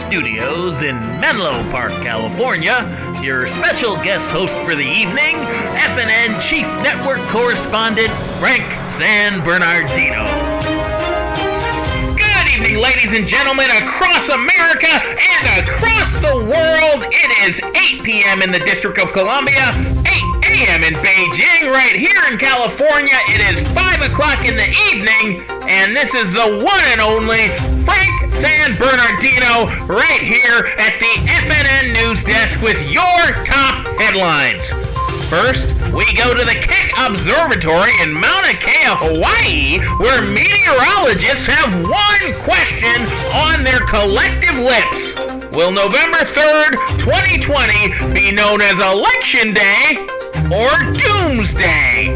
Studios in Menlo Park, California, your special guest host for the evening, FNN Chief Network Correspondent Frank San Bernardino. Good evening, ladies and gentlemen, across America and across the world. It is 8 p.m. in the District of Columbia, 8 a.m. in Beijing. Right here in California, it is 5 o'clock in the evening, and this is the one and only Frank San Bernardino right here at the FNN News Desk with your top headlines. First, we go to the Keck Observatory in Mauna Kea, Hawaii, where meteorologists have one question on their collective lips. Will November 3rd, 2020 be known as Election Day or Doomsday?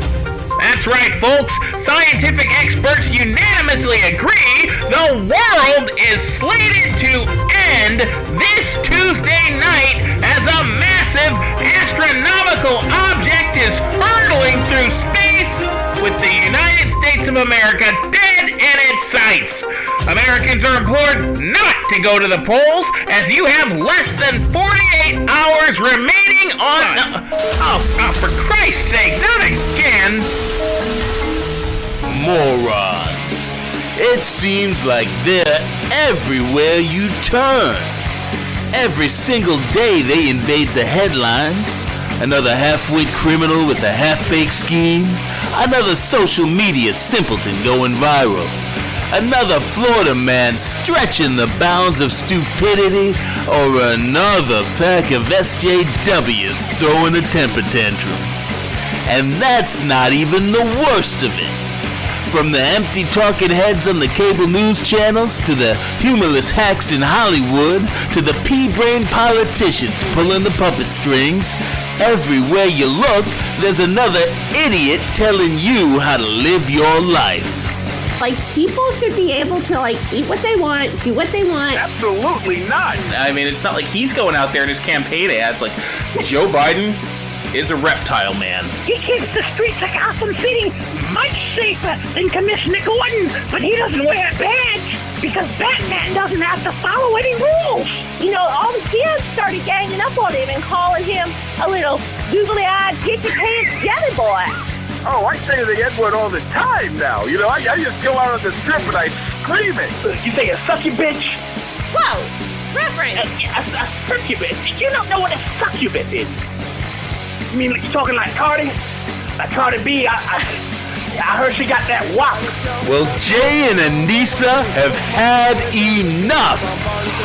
That's right, folks. Scientific experts unanimously agree the world is slated to end this Tuesday night as a massive astronomical object is hurtling through space with the United States of America dead in its sights. Americans are implored not to go to the polls as you have less than 48 hours remaining on... Oh, for Christ's sake, not again! Morons. It seems like they're everywhere you turn. Every single day they invade the headlines. Another half-wit criminal with a half-baked scheme. Another social media simpleton going viral. Another Florida man stretching the bounds of stupidity, or another pack of SJWs throwing a temper tantrum. And that's not even the worst of it. From the empty talking heads on the cable news channels, to the humorless hacks in Hollywood, to the pea-brain politicians pulling the puppet strings, everywhere you look, there's another idiot telling you how to live your life. Like, people should be able to, eat what they want, do what they want. Absolutely not. I mean, it's not like he's going out there in his campaign ads like, Joe Biden is a reptile man. He keeps the streets of Gotham City much safer than Commissioner Gordon, but he doesn't wear a badge because Batman doesn't have to follow any rules. You know, all the kids started ganging up on him and calling him a little googly-eyed, get-your-pants jelly boy. Oh, I say the N-word all the time now. You know, I just go out on the strip and I scream it. You say a succubbitch? Whoa, reference. A succubus. You don't know what a succubus is. You mean like you're talking like Cardi? Like Cardi B? I heard she got that wop. Well, Jay and Anissa have had enough.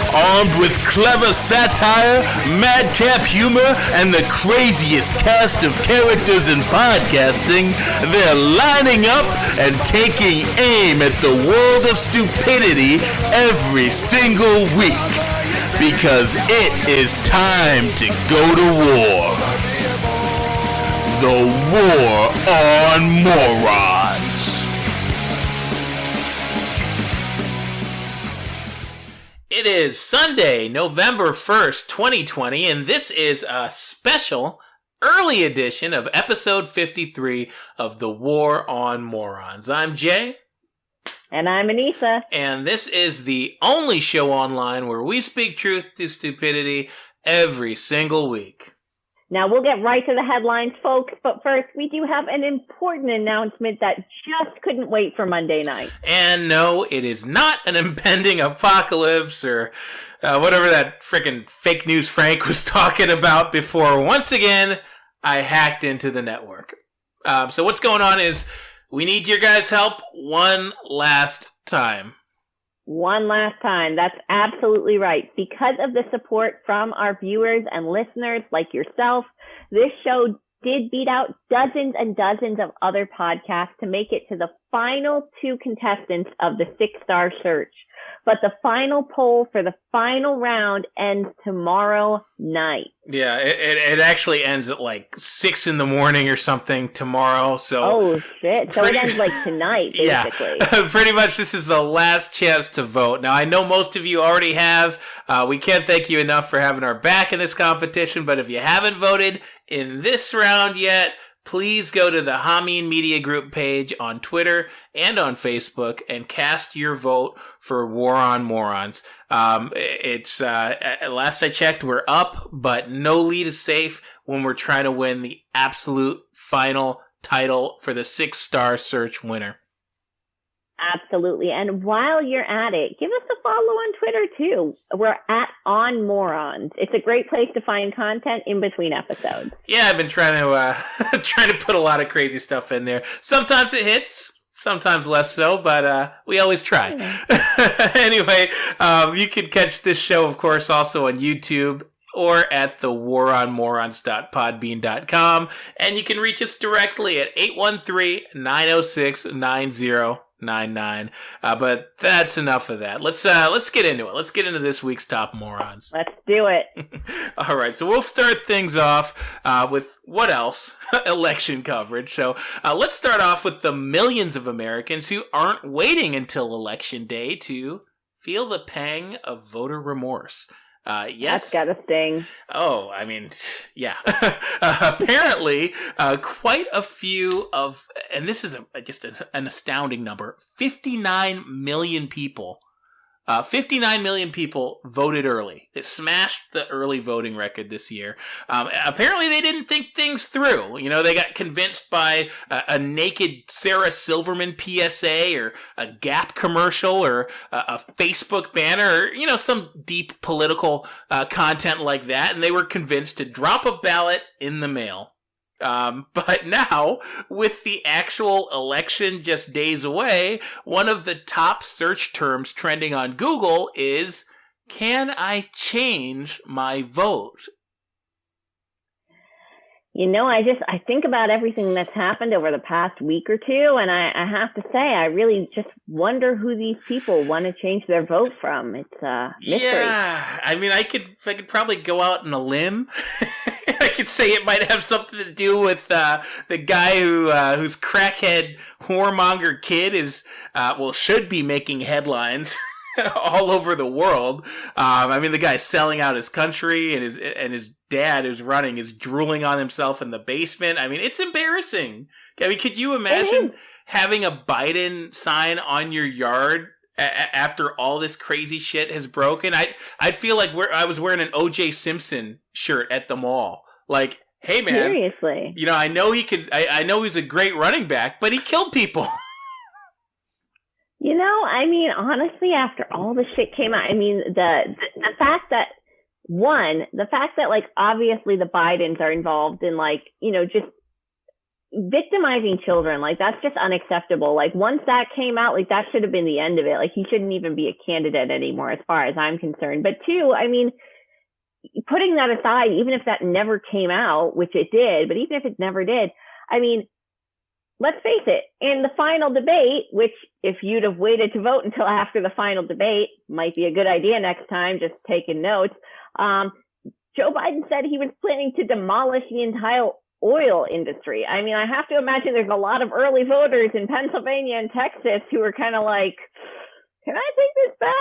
Armed with clever satire, madcap humor, and the craziest cast of characters in podcasting, they're lining up and taking aim at the world of stupidity every single week. Because it is time to go to war. The War on Morons. It is Sunday, November 1st, 2020, and this is a special early edition of episode 53 of The War on Morons. I'm Jay. And I'm Anissa. And this is the only show online where we speak truth to stupidity every single week. Now, we'll get right to the headlines, folks, but first, we do have an important announcement that just couldn't wait for Monday night. And no, it is not an impending apocalypse or whatever that frickin' fake news Frank was talking about before. Once again, I hacked into the network. So what's going on is we need your guys' help one last time. One last time. That's absolutely right. Because of the support from our viewers and listeners like yourself, this show did beat out dozens and dozens of other podcasts to make it to the final two contestants of the 6-star search. But the final poll for the final round ends tomorrow night. Yeah, it actually ends at 6 in the morning or something tomorrow. So oh shit! So it ends tonight, basically. Yeah, pretty much. This is the last chance to vote. Now I know most of you already have. We can't thank you enough for having our back in this competition. But if you haven't voted in this round yet, please go to the Hameen Media Group page on Twitter and on Facebook and cast your vote for War on Morons. It's last I checked, we're up, but no lead is safe when we're trying to win the absolute final title for the 6-star search winner. Absolutely. And while you're at it, give us a follow on Twitter too. We're at On Morons. It's a great place to find content in between episodes. Yeah, I've been trying to put a lot of crazy stuff in there. Sometimes it hits, sometimes less so, but we always try. Anyway, you can catch this show, of course, also on YouTube or at the waronmorons.podbean.com. And you can reach us directly at 813-906-9099. But that's enough of that. Let's get into it. Let's get into this week's Top Morons. Let's do it. All right, so we'll start things off with what else? Election coverage. So let's start off with the millions of Americans who aren't waiting until Election Day to feel the pang of voter remorse. Yes. That's gotta sting. Oh, I mean, yeah. Apparently, quite a few of, and this is just an astounding number, 59 million people. 59 million people voted early. It smashed the early voting record this year. Apparently they didn't think things through. You know, they got convinced by a naked Sarah Silverman PSA or a Gap commercial or a Facebook banner or, you know, some deep political content like that. And they were convinced to drop a ballot in the mail. But now, with the actual election just days away, one of the top search terms trending on Google is, can I change my vote? You know, I think about everything that's happened over the past week or two, and I have to say, I really just wonder who these people want to change their vote from. It's a mystery. Yeah, I mean, I could probably go out on a limb. I could say it might have something to do with the guy whose crackhead whoremonger kid should be making headlines all over the world. I mean, the guy's selling out his country, and his dad who's running is drooling on himself in the basement. I mean, it's embarrassing. I mean, could you imagine having a Biden sign on your yard after all this crazy shit has broken? I'd feel like I was wearing an O.J. Simpson shirt at the mall. Like, hey man, seriously, you know, I know he could. I know he's a great running back, but he killed people. You know, I mean, honestly, after all the shit came out, I mean, the fact that like obviously the Bidens are involved in, like, you know, just victimizing children, like that's just unacceptable. Like once that came out, like that should have been the end of it. Like he shouldn't even be a candidate anymore as far as I'm concerned. But two, I mean, putting that aside, even if that never came out, which it did, but even if it never did, I mean, let's face it, in the final debate, which if you'd have waited to vote until after the final debate, might be a good idea next time, just taking notes, Joe Biden said he was planning to demolish the entire oil industry. I mean, I have to imagine there's a lot of early voters in Pennsylvania and Texas who are kind of like, can I take this back?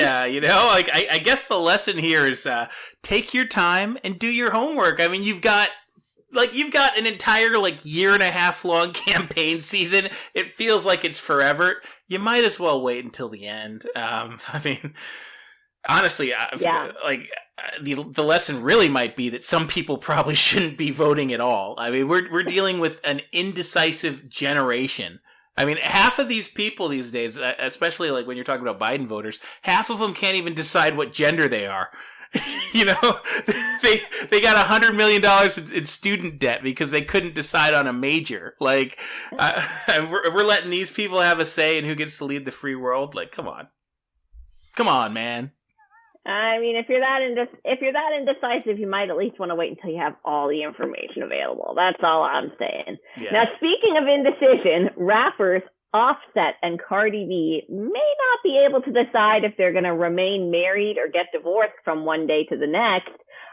Yeah, you know, like I guess the lesson here is take your time and do your homework. I mean, you've got an entire year and a half long campaign season. It feels like it's forever. You might as well wait until the end. I mean, honestly, the lesson really might be that some people probably shouldn't be voting at all. I mean, we're dealing with an indecisive generation. I mean, half of these people these days, especially when you're talking about Biden voters, half of them can't even decide what gender they are. You know, they got $100 million in student debt because they couldn't decide on a major. Like, we're letting these people have a say in who gets to lead the free world. Like, come on, man. I mean, if you're that indecisive, you might at least want to wait until you have all the information available. That's all I'm saying. Yeah. Now, speaking of indecision, rappers Offset and Cardi B may not be able to decide if they're going to remain married or get divorced from one day to the next.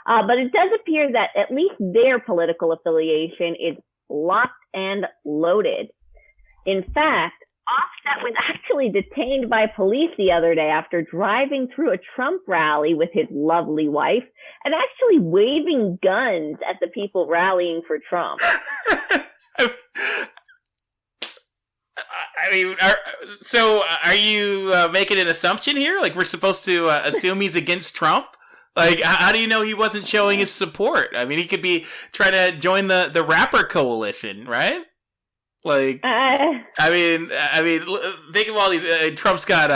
But it does appear that at least their political affiliation is locked and loaded. In fact, Offset was actually detained by police the other day after driving through a Trump rally with his lovely wife and actually waving guns at the people rallying for Trump. I mean, are you making an assumption here? Like, we're supposed to assume he's against Trump? Like, how do you know he wasn't showing his support? I mean, he could be trying to join the rapper coalition, right? Like, I mean, think of all these. Trump's got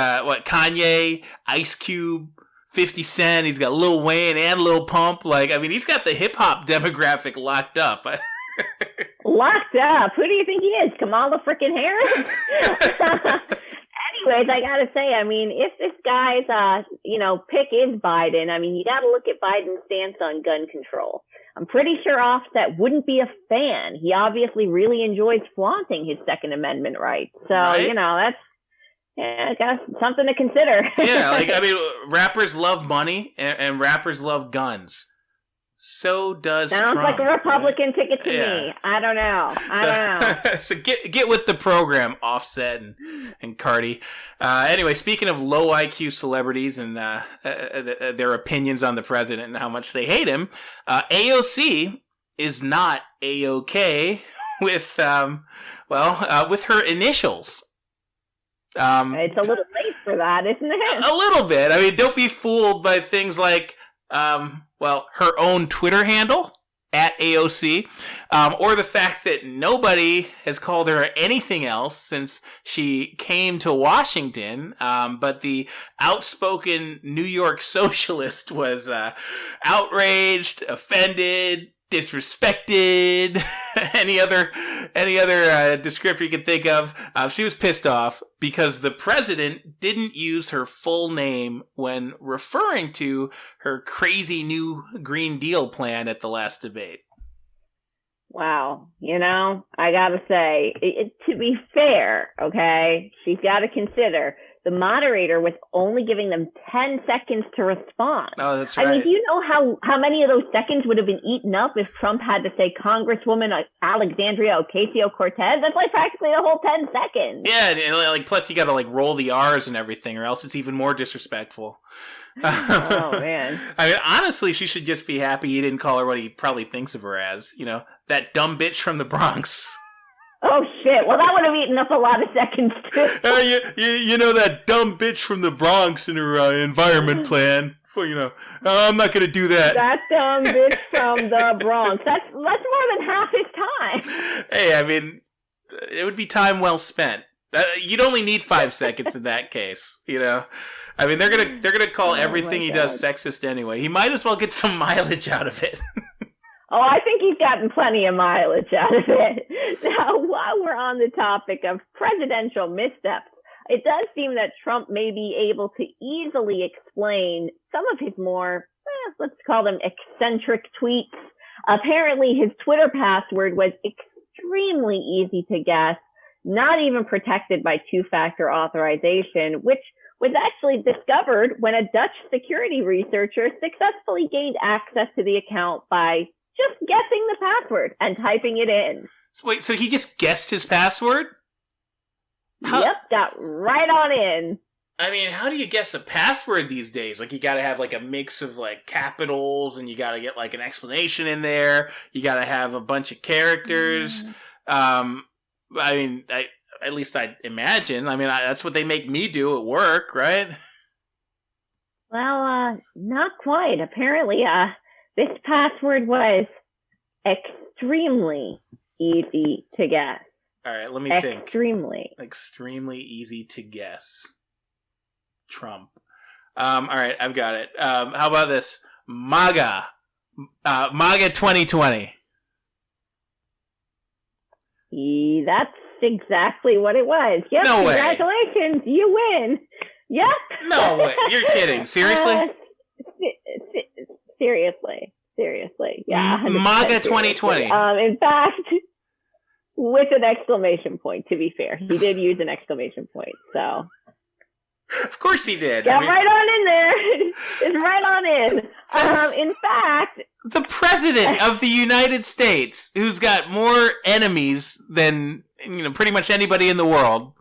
Kanye, Ice Cube, 50 Cent. He's got Lil Wayne and Lil Pump. Like, I mean, he's got the hip hop demographic locked up. Locked up? Who do you think he is? Kamala frickin' Harris? Anyways, I gotta say, I mean, if this guy's, pick is Biden, I mean, you gotta look at Biden's stance on gun control. I'm pretty sure Offset wouldn't be a fan. He obviously really enjoys flaunting his Second Amendment rights. So, right? That's something to consider. Yeah, like, I mean, rappers love money and rappers love guns. So does Sounds Trump, like a Republican right? ticket to me. I don't know. So get with the program, Offset and Cardi. Anyway, speaking of low IQ celebrities and their opinions on the president and how much they hate him, AOC is not A-OK with with her initials. It's a little late for that, isn't it? A little bit. I mean, don't be fooled by things like her own Twitter handle at AOC, or the fact that nobody has called her anything else since she came to Washington. But the outspoken New York socialist was outraged, offended, disrespected, any other descriptor you can think of. She was pissed off because the president didn't use her full name when referring to her crazy new Green Deal plan at the last debate. Wow. I gotta say, to be fair, okay, she's gotta consider the moderator was only giving them 10 seconds to respond. Oh, that's right. I mean, do you know how many of those seconds would have been eaten up if Trump had to say Congresswoman Alexandria Ocasio-Cortez? That's like practically the whole 10 seconds. Yeah, and plus you gotta roll the R's and everything, or else it's even more disrespectful. Oh, man. I mean, honestly, she should just be happy he didn't call her what he probably thinks of her as. That dumb bitch from the Bronx. Oh, shit. Well, that would have eaten up a lot of seconds, too. You know that dumb bitch from the Bronx in her environment plan. Well, I'm not going to do that. That dumb bitch from the Bronx. That's more than half his time. Hey, I mean, it would be time well spent. You'd only need 5 seconds in that case, I mean, they're gonna call everything he does sexist anyway. He might as well get some mileage out of it. Oh, I think he's gotten plenty of mileage out of it. Now, while we're on the topic of presidential missteps, it does seem that Trump may be able to easily explain some of his more, let's call them eccentric tweets. Apparently, his Twitter password was extremely easy to guess, not even protected by two-factor authorization, which was actually discovered when a Dutch security researcher successfully gained access to the account by just guessing the password and typing it in. Wait, so he just guessed his password? Yep, got right on in. I mean, how do you guess a password these days? You gotta have a mix of capitals, and you gotta get an explanation in there. You gotta have a bunch of characters. I mean, at least I imagine. I mean, that's what they make me do at work, right? Well, not quite. Apparently, this password was extremely easy to guess. All right, let me think. Extremely easy to guess. Trump. All right, I've got it. How about this? MAGA. MAGA 2020. That's exactly what it was. Yep, no way. Congratulations, you win. Yep. No way. You're kidding. Seriously? Seriously. Yeah. MAGA 2020. In fact, with an exclamation point, to be fair. He did use an exclamation point, so. Of course he did. Right on in there. It's right on in. In fact, the president of the United States, who's got more enemies than pretty much anybody in the world,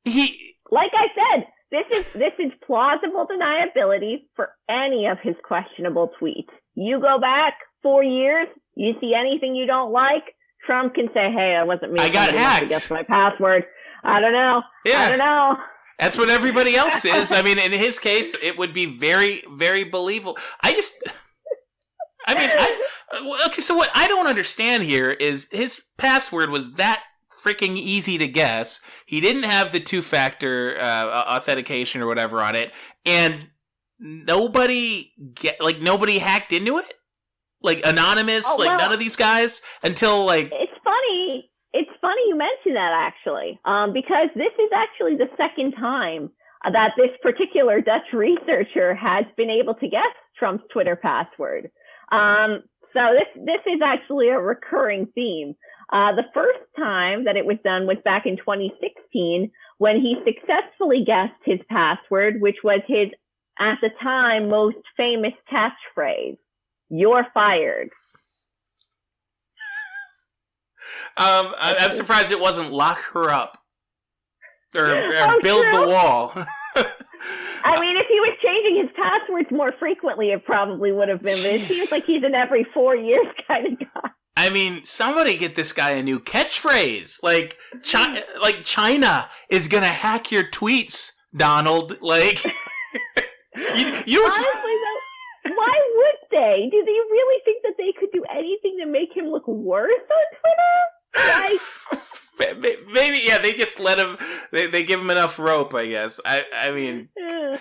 Like I said, this is plausible deniability for any of his questionable tweets. You go back 4 years, you see anything you don't like, Trump can say, "Hey, that wasn't me. I got hacked. Guess my password. I don't know. Yeah. I don't know." That's what everybody else is. I mean, in his case, it would be very, very believable. Okay, so what I don't understand here is his password was that freaking easy to guess. He didn't have the two-factor authentication or whatever on it, and nobody hacked into it? Like, anonymous, none of these guys? Until, like... It's funny you mention that, actually, because this is actually the second time that this particular Dutch researcher has been able to guess Trump's Twitter password. So this is actually a recurring theme. The first time that it was done was back in 2016 when he successfully guessed his password, which was his, at the time, most famous catchphrase, "You're fired." I'm surprised it wasn't "lock her up" or "build true. the wall." I mean, if he was changing his passwords more frequently, it probably would have been, but it seems like he's an every 4 years kind of guy. I mean, somebody get this guy a new catchphrase. Like China is gonna hack your tweets, Donald. Like, you honestly though, why would they? Do they really think that they could do anything to make him look worse on Twitter? Like, maybe, yeah. They just let him. They give him enough rope, I guess. I mean,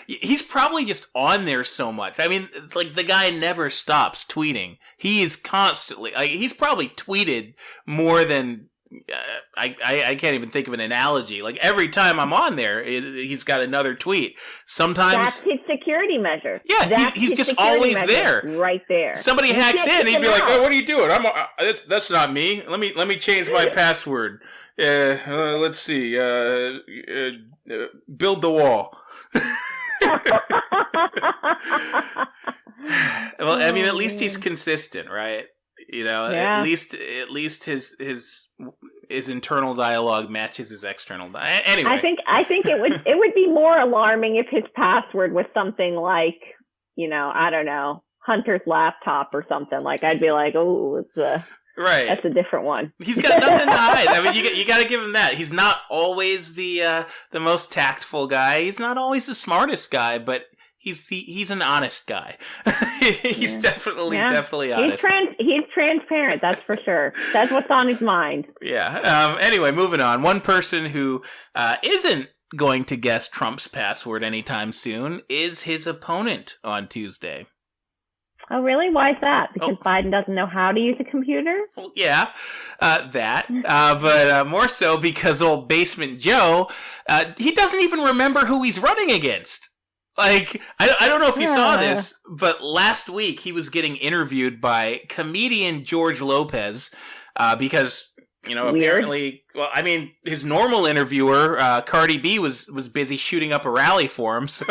he's probably just on there so much. I mean, like, the guy never stops tweeting. He is constantly. He's probably tweeted more than. I can't even think of an analogy. Like, every time I'm on there, he's got another tweet. Sometimes that's his security measure. Yeah, he's just always there, right there. Somebody hacks in, he'd be like, "Oh, what are you doing? That's not me. Let me change my password. Let's see. Build the wall." Well, I mean, at least he's consistent, right? You know, yeah. at least his internal dialogue matches his external dialogue. Anyway, I think it would be more alarming if his password was something like, you know, I don't know, Hunter's laptop or something. Like, I'd be like, "Oh, right, that's a different one." He's got nothing to hide. I mean, you got to give him that. He's not always the most tactful guy. He's not always the smartest guy, but he's an honest guy. He's definitely honest. He's transparent, that's for sure. That's what's on his mind. Yeah. Anyway, moving on. One person who isn't going to guess Trump's password anytime soon is his opponent on Tuesday. Oh, really? Why is that? Because Biden doesn't know how to use a computer? Well, yeah, but more so because old Basement Joe, he doesn't even remember who he's running against. Like, I don't know if you saw this, but last week he was getting interviewed by comedian George Lopez, because, you know, apparently, well, I mean, his normal interviewer, Cardi B, was busy shooting up a rally for him, so...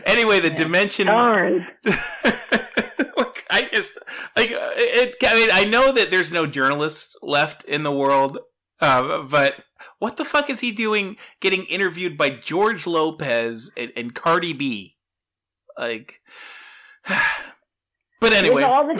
Anyway, the Dimension... Darn. Look, I know that there's no journalists left in the world, but... What the fuck is he doing getting interviewed by George Lopez and Cardi B? Like, but anyway. With all the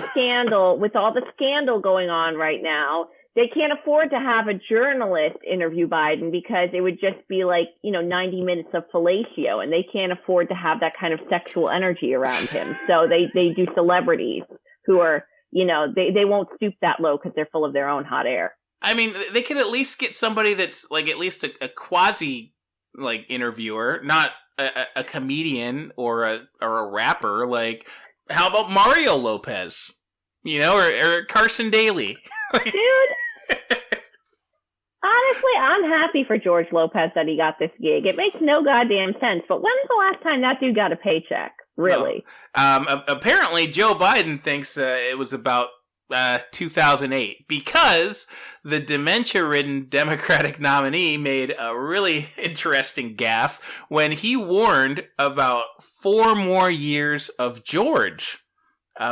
scandal going on right now, they can't afford to have a journalist interview Biden because it would just be like, 90 minutes of fellatio, and they can't afford to have that kind of sexual energy around him. So they do celebrities who are, they won't stoop that low because they're full of their own hot air. I mean, they could at least get somebody that's like at least a quasi like interviewer, not a comedian or a rapper. Like, how about Mario Lopez? Or Carson Daly? Dude, honestly, I'm happy for George Lopez that he got this gig. It makes no goddamn sense. But when's the last time that dude got a paycheck? Really? No. Apparently, Joe Biden thinks it was about 2008, because the dementia-ridden Democratic nominee made a really interesting gaffe when he warned about 4 more years of George.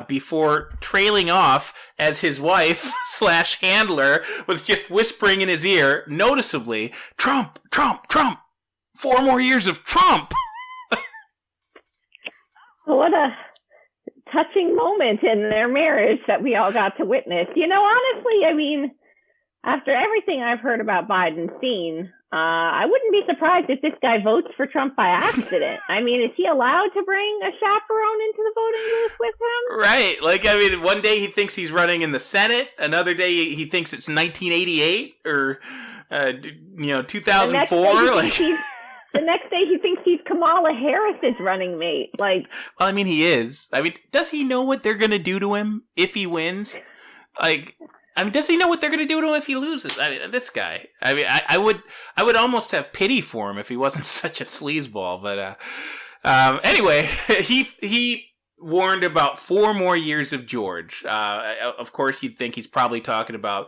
before trailing off as his wife / handler was just whispering in his ear, noticeably, Trump, Trump, Trump. 4 more years of Trump. What a touching moment in their marriage that we all got to witness. You know, honestly, I mean, after everything I've heard about Biden's seen, I wouldn't be surprised if this guy votes for Trump by accident. I mean, is he allowed to bring a chaperone into the voting booth with him? Right. Like, I mean, one day he thinks he's running in the Senate. Another day he thinks it's 1988 or, 2004. The next day he thinks he's Kamala Harris's running mate. Like, well, I mean, he is. I mean, does he know what they're going to do to him if he wins? Like, I mean, does he know what they're going to do to him if he loses? I mean, this guy. I mean, I would almost have pity for him if he wasn't such a sleazeball. But anyway, he warned about 4 more years of George. Of course, you'd think he's probably talking about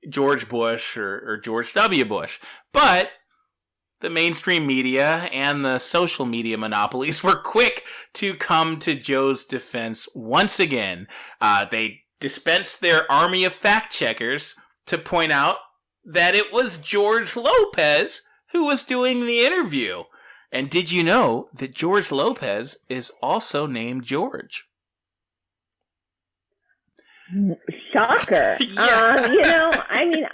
George Bush or George W. Bush, but the mainstream media and the social media monopolies were quick to come to Joe's defense once again. They dispensed their army of fact checkers to point out that it was George Lopez who was doing the interview. And did you know that George Lopez is also named George? Shocker. Yeah. I mean,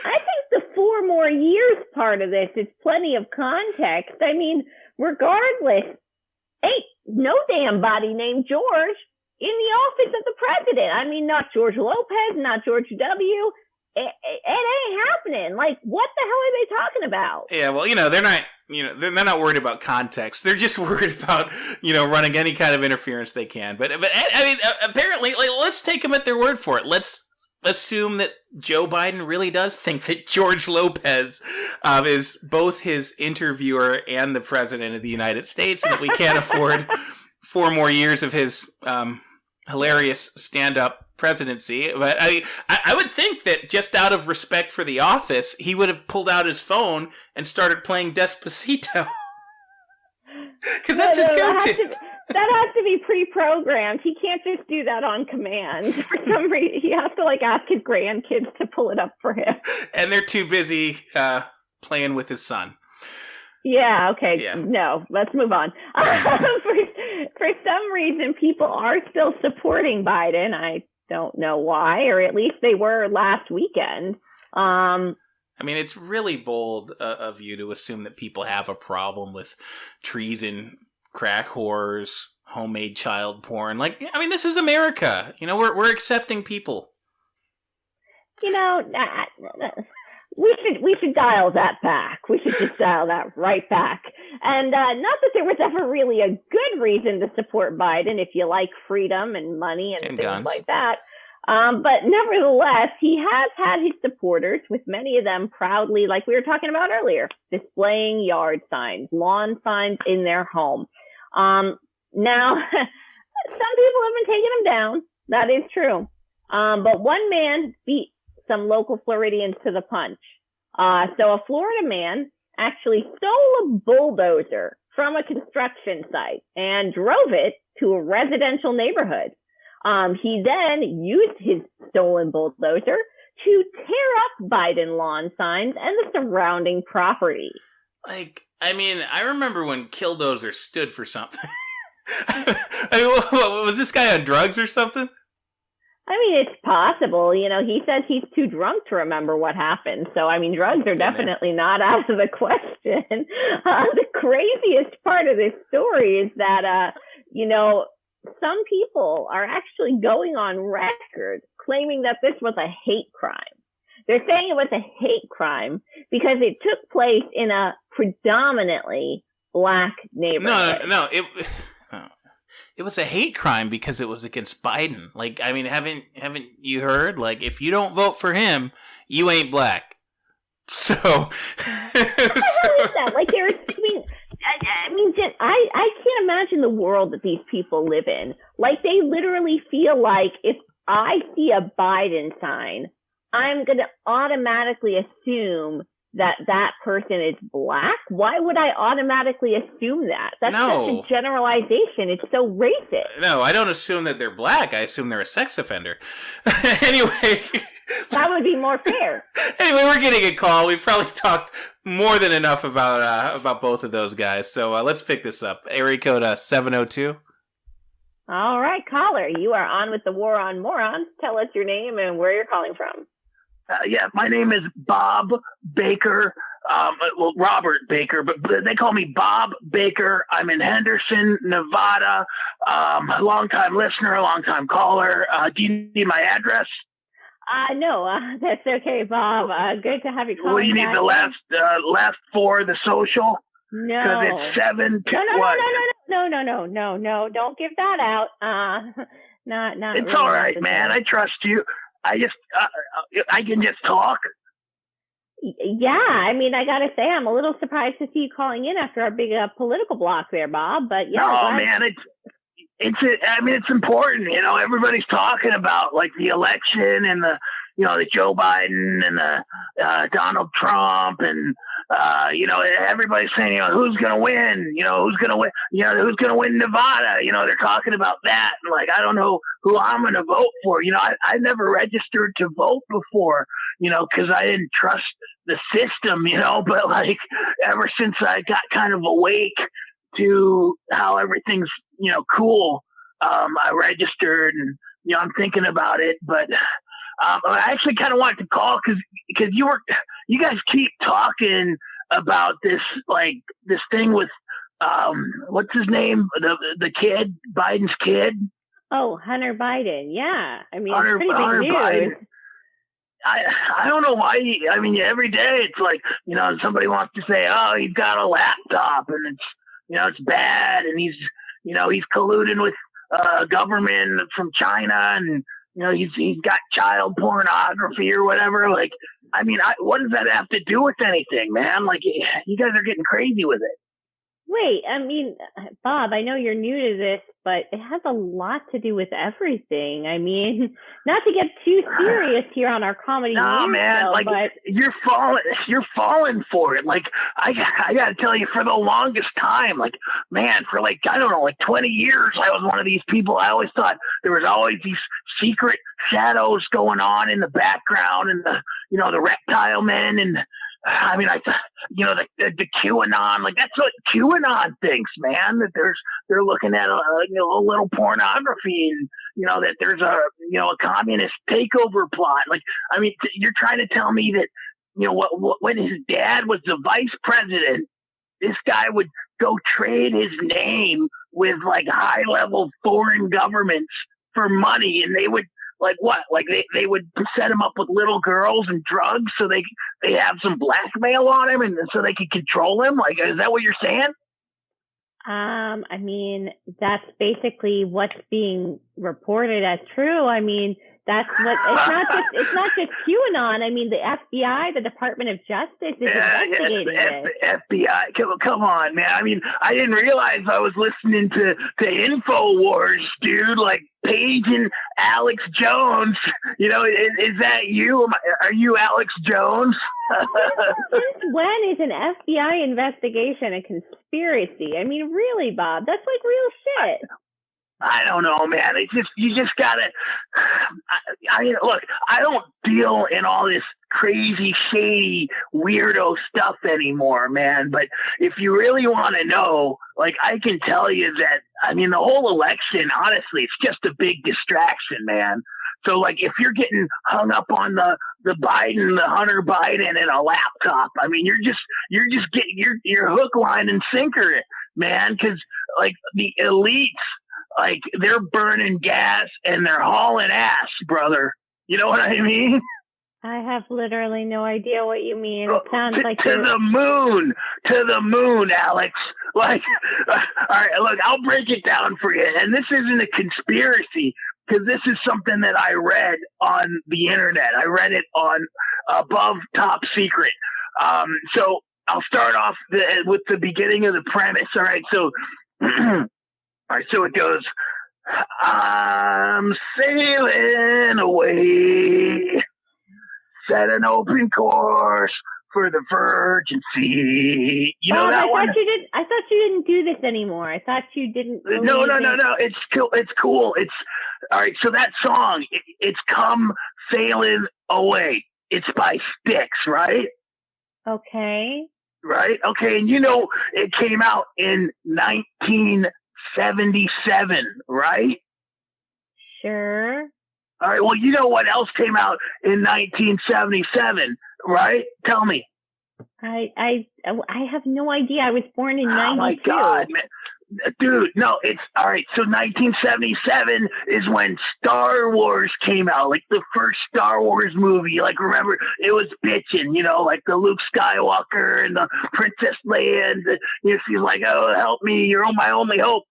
I think the 4 more years part of this is plenty of context. I mean, regardless, ain't no damn body named George in the office of the president. I mean, not George Lopez, not George W. It ain't happening. Like, what the hell are they talking about? Yeah, well, they're not worried about context. They're just worried about, running any kind of interference they can. But I mean, apparently, like, let's take them at their word for it. Let's assume that Joe Biden really does think that George Lopez is both his interviewer and the president of the United States, and that we can't afford 4 more years of his hilarious stand-up presidency. But I would think that just out of respect for the office, he would have pulled out his phone and started playing Despacito. Because that's his go-to. That has to be pre-programmed. He can't just do that on command. For some reason, he has to ask his grandkids to pull it up for him. And they're too busy playing with his son. Yeah, okay. Yeah. No, let's move on. For some reason, people are still supporting Biden. I don't know why, or at least they were last weekend. I mean, it's really bold of you to assume that people have a problem with treason, crack whores, homemade child porn. Like, I mean, this is America. We're accepting people. We should dial that back. We should just dial that right back. And not that there was ever really a good reason to support Biden if you like freedom and money and things guns like that. But nevertheless, he has had his supporters, with many of them proudly, like we were talking about earlier, displaying yard signs, lawn signs in their home. Now, some people have been taking them down. That is true. But one man beat some local Floridians to the punch. So a Florida man actually stole a bulldozer from a construction site and drove it to a residential neighborhood. He then used his stolen bulldozer to tear up Biden lawn signs and the surrounding property. Like, I mean, I remember when Killdozer stood for something. I mean, was this guy on drugs or something? I mean, it's possible. He says he's too drunk to remember what happened. So, I mean, drugs are definitely not out of the question. The craziest part of this story is that, some people are actually going on record claiming that this was a hate crime. They're saying it was a hate crime because it took place in a predominantly black neighborhood. No. It was a hate crime because it was against Biden. Like, I mean, haven't you heard? Like, if you don't vote for him, you ain't black. So, How is that? Like, I can't imagine the world that these people live in. Like, they literally feel like if I see a Biden sign, I'm going to automatically assume that person is black? Why would I automatically assume that? That's such a generalization. It's so racist. No, I don't assume that they're black. I assume they're a sex offender. Anyway. That would be more fair. Anyway, we're getting a call. We've probably talked more than enough about both of those guys. So let's pick this up. Area code 702. All right, caller. You are on with the War on Morons. Tell us your name and where you're calling from. Yeah, my name is Bob Baker. Well, Robert Baker, but they call me Bob Baker. I'm in Henderson, Nevada. Long-time listener, long-time caller. Do you need my address? No, that's okay, Bob. Good to have you calling. Well, you need the last four of the social? No. Because it's 7 to No. Don't give that out. Not. It's really all right, man. I trust you. I can just talk. Yeah, I mean, I gotta say, I'm a little surprised to see you calling in after our big political block there, Bob. But yeah, no, man, it's important. You know, everybody's talking about like the election and the Joe Biden and the Donald Trump and everybody's saying, who's gonna win? Who's gonna win? Who's gonna win Nevada? They're talking about that. And like, I don't know who I'm gonna vote for. I never registered to vote before, because I didn't trust the system, but like ever since I got kind of awake to how everything's, cool, I registered and, I'm thinking about it, but I actually kind of wanted to call because you guys keep talking about this thing with what's his name, the kid, Biden's kid. Oh, Hunter Biden. Yeah, I mean, Hunter, it's pretty big news. Biden. I don't know why. Every day it's like somebody wants to say, oh, he's got a laptop and it's it's bad and he's colluding with government from China and. He's got child pornography or whatever. Like, what does that have to do with anything, man? Like, you guys are getting crazy with it. Wait, Bob, I know you're new to this, but it has a lot to do with everything. Not to get too serious here on our comedy. No, man, show, but you're falling for it. Like, I gotta tell you, for the longest time, like, man, for like, I don't know, like 20 years, I was one of these people. I always thought there was always these secret shadows going on in the background and the reptile men and, the QAnon, like that's what QAnon thinks, man, that they're looking at a little pornography and, that there's a communist takeover plot. Like, you're trying to tell me that, when his dad was the vice president, this guy would go trade his name with like high level foreign governments for money and they would, like what? Like they would set him up with little girls and drugs so they have some blackmail on him and so they could control him? Like, is that what you're saying? That's basically what's being reported as true. That's what it's not just QAnon. the FBI, the Department of Justice is investigating this. FBI, come on, man. I didn't realize I was listening to InfoWars, dude. Like Paige and Alex Jones. Is that you? Are you Alex Jones? Since when is an FBI investigation a conspiracy? Really, Bob? That's like real shit. I don't know, man. It's just, you just gotta, look, I don't deal in all this crazy, shady, weirdo stuff anymore, man. But if you really want to know, like, I can tell you that, the whole election, honestly, it's just a big distraction, man. So, like, if you're getting hung up on the Hunter Biden and a laptop, you're just getting your hook, line, and sinker, man. Because, like, the elites, like, they're burning gas and they're hauling ass, brother. You know what I mean? I have literally no idea what you mean. It sounds like to the moon, Alex. Like, all right, look, I'll break it down for you. And this isn't a conspiracy because this is something that I read on the internet. I read it on Above Top Secret. So I'll start off with the beginning of the premise. All right, so. All right, so it goes, I'm sailing away, set an open course for the Virgency. You know that one? I thought you didn't do this anymore. I thought you didn't. No. It's cool. It's cool. It's all right. So that song, it's "Come Sailing Away." It's by Styx, right? Okay. Right. Okay. And it came out in 1977, right? Sure. All right. Well, you know what else came out in 1977, right? Tell me. I have no idea. I was born in 92. Oh my God, man. Dude, no, it's all right. So 1977 is when Star Wars came out, like the first Star Wars movie. Like, remember, it was bitchin', like the Luke Skywalker and the Princess Leia. And she's like, "Oh, help me, you're my only hope."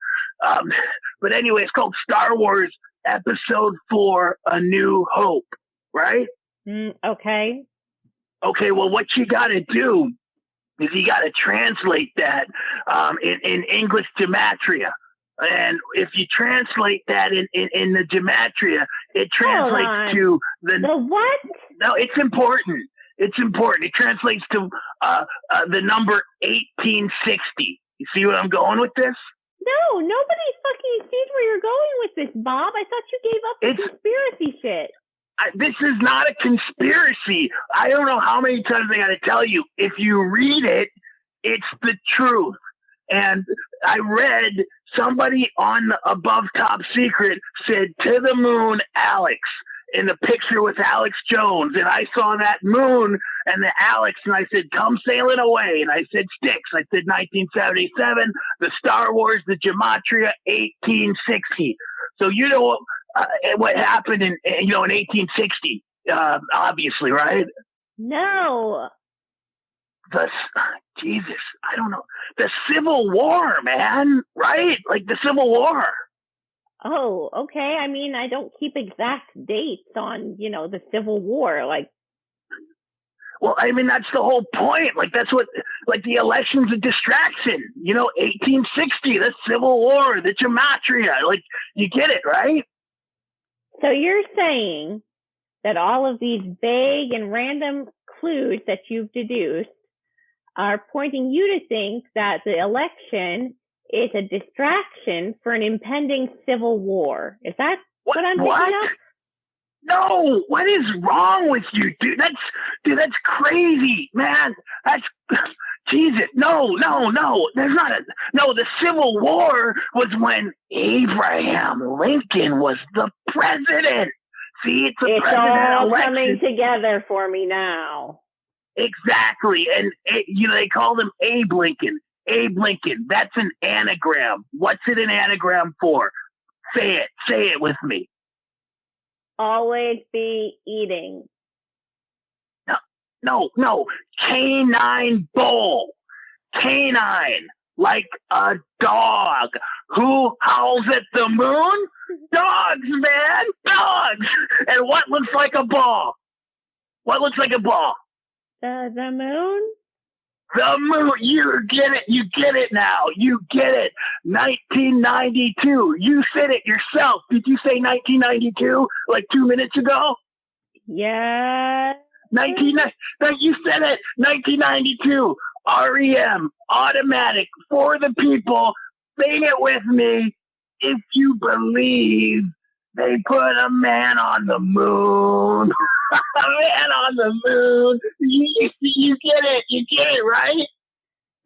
But anyway, it's called Star Wars Episode 4: A New Hope, right? Okay. Okay, well, what you got to do is you got to translate that in English gematria. And if you translate that in the gematria, it translates to the what? No, it's important. It's important. It translates to the number 1860. You see what I'm going with this? No, nobody fucking sees where you're going with this, Bob. I thought you gave up the conspiracy shit. This is not a conspiracy. I don't know how many times I got to tell you. If you read it, it's the truth. And I read somebody on the Above Top Secret said, "To the moon, Alex," in the picture with Alex Jones. And I saw that moon and the Alex, and I said, "Come sailing away." And I said, "Styx." I said, 1977, the Star Wars, the gematria, 1860. So what happened in 1860, obviously, right? No. Jesus, I don't know. The Civil War, man, right? Like the Civil War. Oh, okay. I mean, I don't keep exact dates on, the Civil War. Well, I mean, that's the whole point. Like, that's what, like, the election's a distraction. 1860, the Civil War, the gematria. Like, you get it, right? So you're saying that all of these vague and random clues that you've deduced are pointing you to think that the election is a distraction for an impending civil war. Is that what I'm thinking of? No, what is wrong with you, dude? That's crazy, man. That's Jesus. No. There's not the Civil War was when Abraham Lincoln was the president. See, it's president all election. Coming together for me now. Exactly. And they called him Abe Lincoln. Abe Lincoln. That's an anagram. What's it an anagram for? Say it with me. Always be eating. No. Canine bull. Canine. Like a dog. Who howls at the moon? Dogs, man. Dogs. And what looks like a ball? What looks like a ball? The moon? The moon. You get it now. You get it. 1992. You said it yourself. Did you say 1992 like 2 minutes ago? Yeah. You said it. 1992. REM. Automatic. For the people. Sing it with me. If you believe they put a man on the moon. A man on the moon. You get it. You get it, right?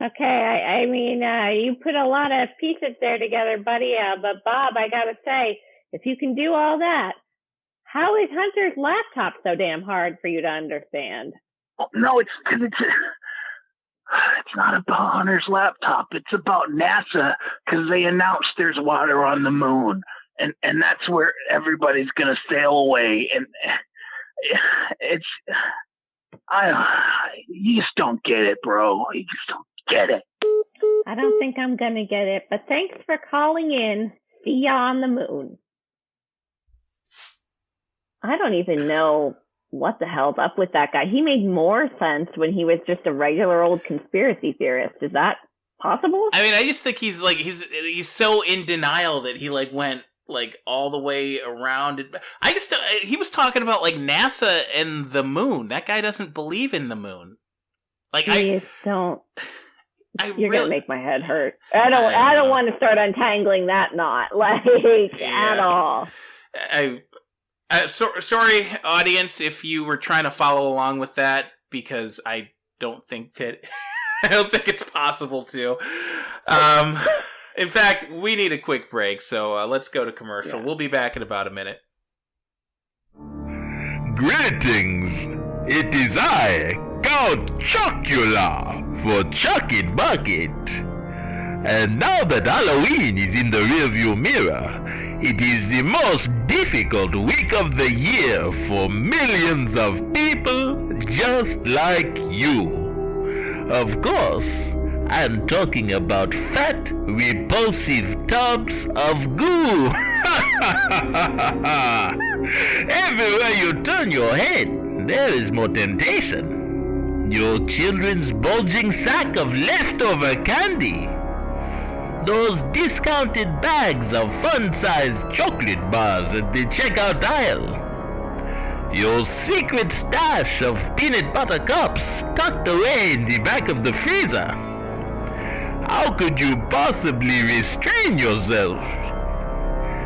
Okay. I mean, you put a lot of pieces there together, buddy. But Bob, I gotta say, if you can do all that, how is Hunter's laptop so damn hard for you to understand? No, it's not about Hunter's laptop. It's about NASA because they announced there's water on the moon, and that's where everybody's gonna sail away. And you just don't get it, bro. You just don't get it. I don't think I'm gonna get it, but thanks for calling in. See ya on the moon. I don't even know what the hell's up with that guy. He made more sense when he was just a regular old conspiracy theorist. Is that possible? I mean, I just think he's so in denial that he went all the way around. He was talking about NASA and the moon. That guy doesn't believe in the moon. Like Please don't. You're really, gonna make my head hurt. I don't want to start untangling that knot, at all. Sorry, audience, if you were trying to follow along with that, because I don't think it's possible to. In fact, we need a quick break, so let's go to commercial. Yeah. We'll be back in about a minute. Greetings! It is I, Count Chocula, for Chuck It Bucket. And now that Halloween is in the rearview mirror, it is the most difficult week of the year for millions of people just like you. Of course, I'm talking about fat, repulsive tubs of goo. Everywhere you turn your head, there is more temptation. Your children's bulging sack of leftover candy. Those discounted bags of fun-sized chocolate bars at the checkout aisle. Your secret stash of peanut butter cups tucked away in the back of the freezer. How could you possibly restrain yourself?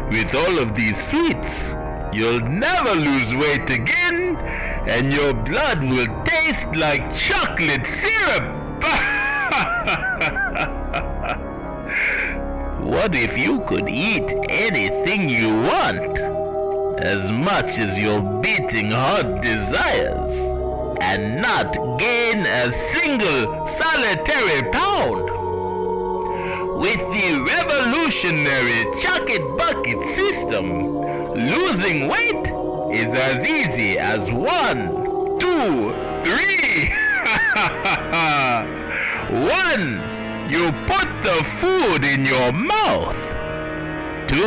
With all of these sweets, you'll never lose weight again, and your blood will taste like chocolate syrup. What if you could eat anything you want, as much as your beating heart desires, and not gain a single solitary pound? With the revolutionary Chuck It Bucket system, losing weight is as easy as 1, 2, 3. 1. You put the food in your mouth. 2.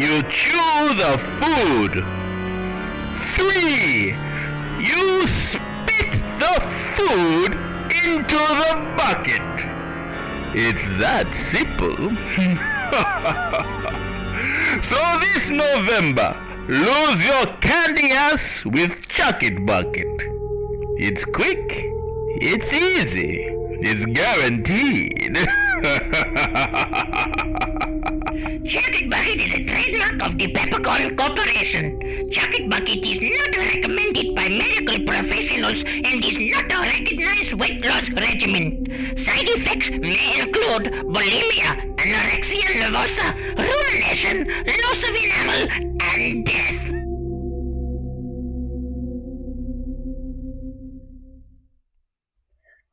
You chew the food. 3. You spit the food into the bucket. It's that simple. So this November, lose your candy ass with Chuck It Bucket. It's quick, it's easy, it's guaranteed. Chuck It Bucket is a trademark of the Peppercorn Corporation. Chuck It Bucket is not recommended by medical professionals and is not a recognized weight loss regimen. Side effects may include bulimia, anorexia nervosa, ruination, loss of enamel, and death.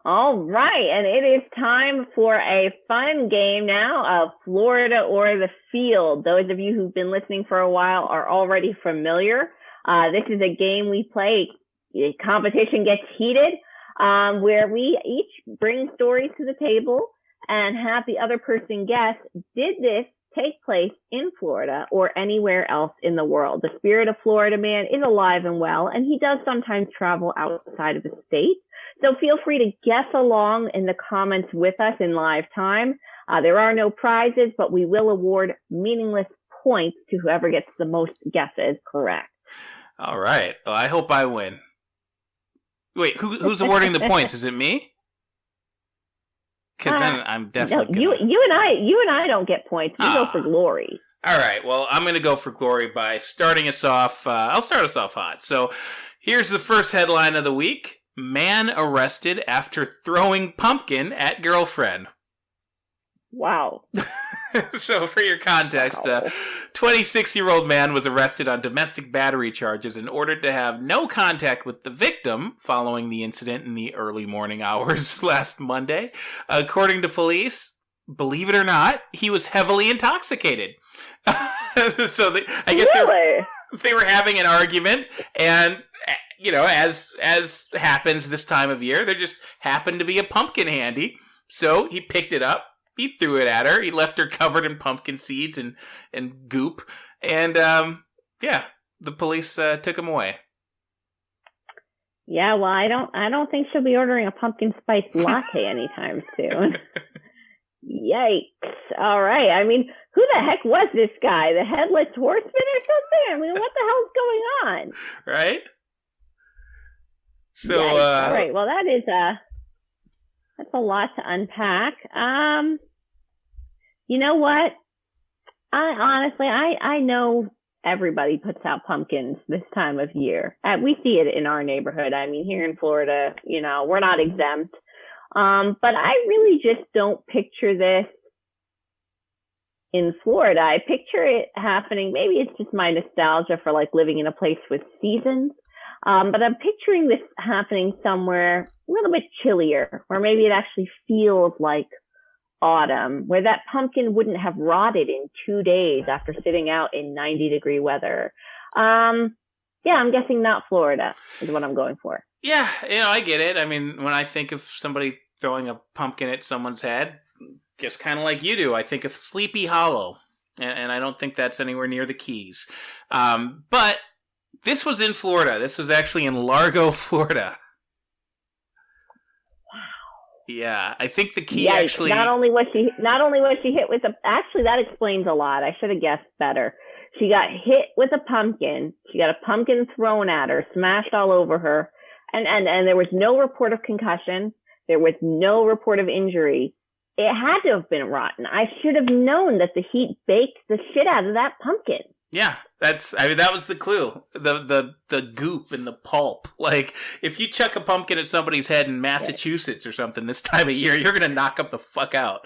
All right, and it is time for a fun game now of Florida or the Field. Those of you who've been listening for a while are already familiar. This is a game we play. The competition gets heated, where we each bring stories to the table and have the other person guess, did this take place in Florida or anywhere else in the world? The spirit of Florida man is alive and well, and he does sometimes travel outside of the state. So feel free to guess along in the comments with us in live time. There are no prizes, but we will award meaningless points to whoever gets the most guesses correct. All right. Well, I hope I win. Wait, who's awarding the points? Is it me? Because then I'm definitely you and I don't get points. We go for glory. All right. Well, I'm going to go for glory by starting us off. I'll start us off hot. So here's the first headline of the week. Man arrested after throwing pumpkin at girlfriend. Wow. So for your context, 26-year-old man was arrested on domestic battery charges and ordered to have no contact with the victim following the incident in the early morning hours last Monday. According to police, believe it or not, he was heavily intoxicated. So I guess they were having an argument, and you know, as happens this time of year, there just happened to be a pumpkin handy. So he picked it up. He threw it at her. He left her covered in pumpkin seeds and goop. And, the police took him away. Yeah, well, I don't think she'll be ordering a pumpkin spice latte anytime soon. Yikes. All right. I mean, who the heck was this guy? The headless horseman or something? I mean, what the hell's going on? Right? So, all right. Well, that is That's a lot to unpack. You know what? I know everybody puts out pumpkins this time of year. We see it in our neighborhood. I mean, here in Florida, we're not exempt. But I really just don't picture this in Florida. I picture it happening. Maybe it's just my nostalgia for like living in a place with seasons. But I'm picturing this happening somewhere a little bit chillier, where maybe it actually feels like autumn, where that pumpkin wouldn't have rotted in 2 days after sitting out in 90-degree weather. I'm guessing not Florida is what I'm going for. Yeah, I get it. I mean, when I think of somebody throwing a pumpkin at someone's head, just kind of like you do, I think of Sleepy Hollow, and I don't think that's anywhere near the Keys. But this was in Florida. This was actually in Largo, Florida. Yeah, I think the key actually. Not only was she hit with actually that explains a lot. I should have guessed better. She got hit with a pumpkin. She got a pumpkin thrown at her, smashed all over her, and there was no report of concussion. There was no report of injury. It had to have been rotten. I should have known that the heat baked the shit out of that pumpkin. Yeah, that was the clue. The goop and the pulp. Like, if you chuck a pumpkin at somebody's head in Massachusetts or something this time of year, you're gonna knock them the fuck out.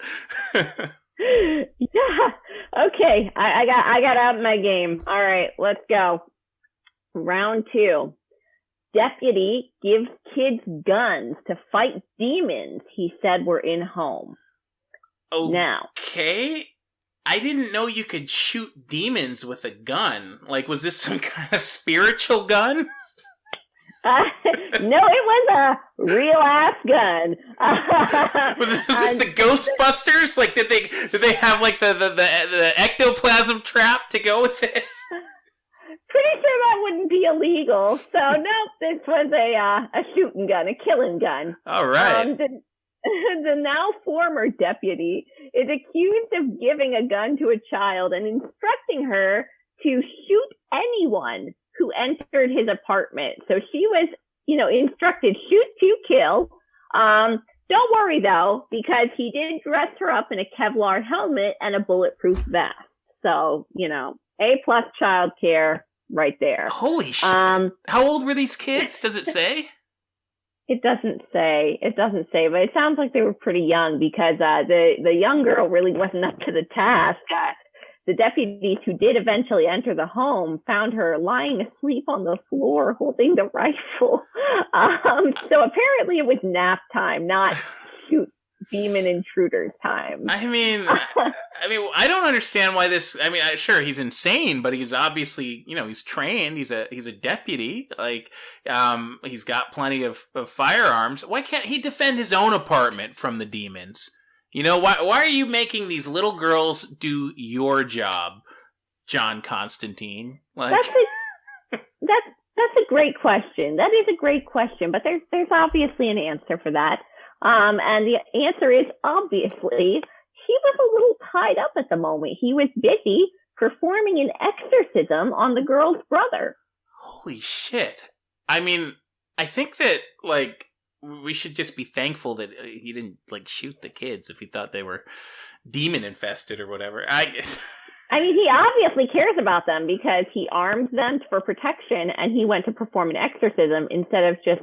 Yeah. Okay. I got out my game. All right, let's go. Round 2. Deputy gives kids guns to fight demons he said were in home. Okay. Now. I didn't know you could shoot demons with a gun. Like, was this some kind of spiritual gun? No, it was a real ass gun. was this the Ghostbusters? Like, did they have like the ectoplasm trap to go with it? Pretty sure that wouldn't be illegal. So nope, this was a shooting gun, a killing gun. All right. The now former deputy is accused of giving a gun to a child and instructing her to shoot anyone who entered his apartment. So she was, instructed, shoot to kill. Don't worry though, because he did dress her up in a Kevlar helmet and a bulletproof vest. So, A+ child care right there. Holy shit. How old were these kids? Does it say? It doesn't say, but it sounds like they were pretty young because the young girl really wasn't up to the task. The deputies who did eventually enter the home found her lying asleep on the floor holding the rifle. So apparently it was nap time, not shoot demon intruders time. I mean, I don't understand why this. I mean, sure, he's insane, but he's obviously, he's trained. He's a deputy. Like, he's got plenty of firearms. Why can't he defend his own apartment from the demons? Why are you making these little girls do your job, John Constantine? Like, that's a great question. That is a great question, but there's obviously an answer for that. And the answer is obviously he was a little tied up at the moment. He was busy performing an exorcism on the girl's brother. Holy shit. I mean, I think that, like, we should just be thankful that he didn't, like, shoot the kids if he thought they were demon infested or whatever. I mean, he obviously cares about them because he armed them for protection and he went to perform an exorcism instead of just,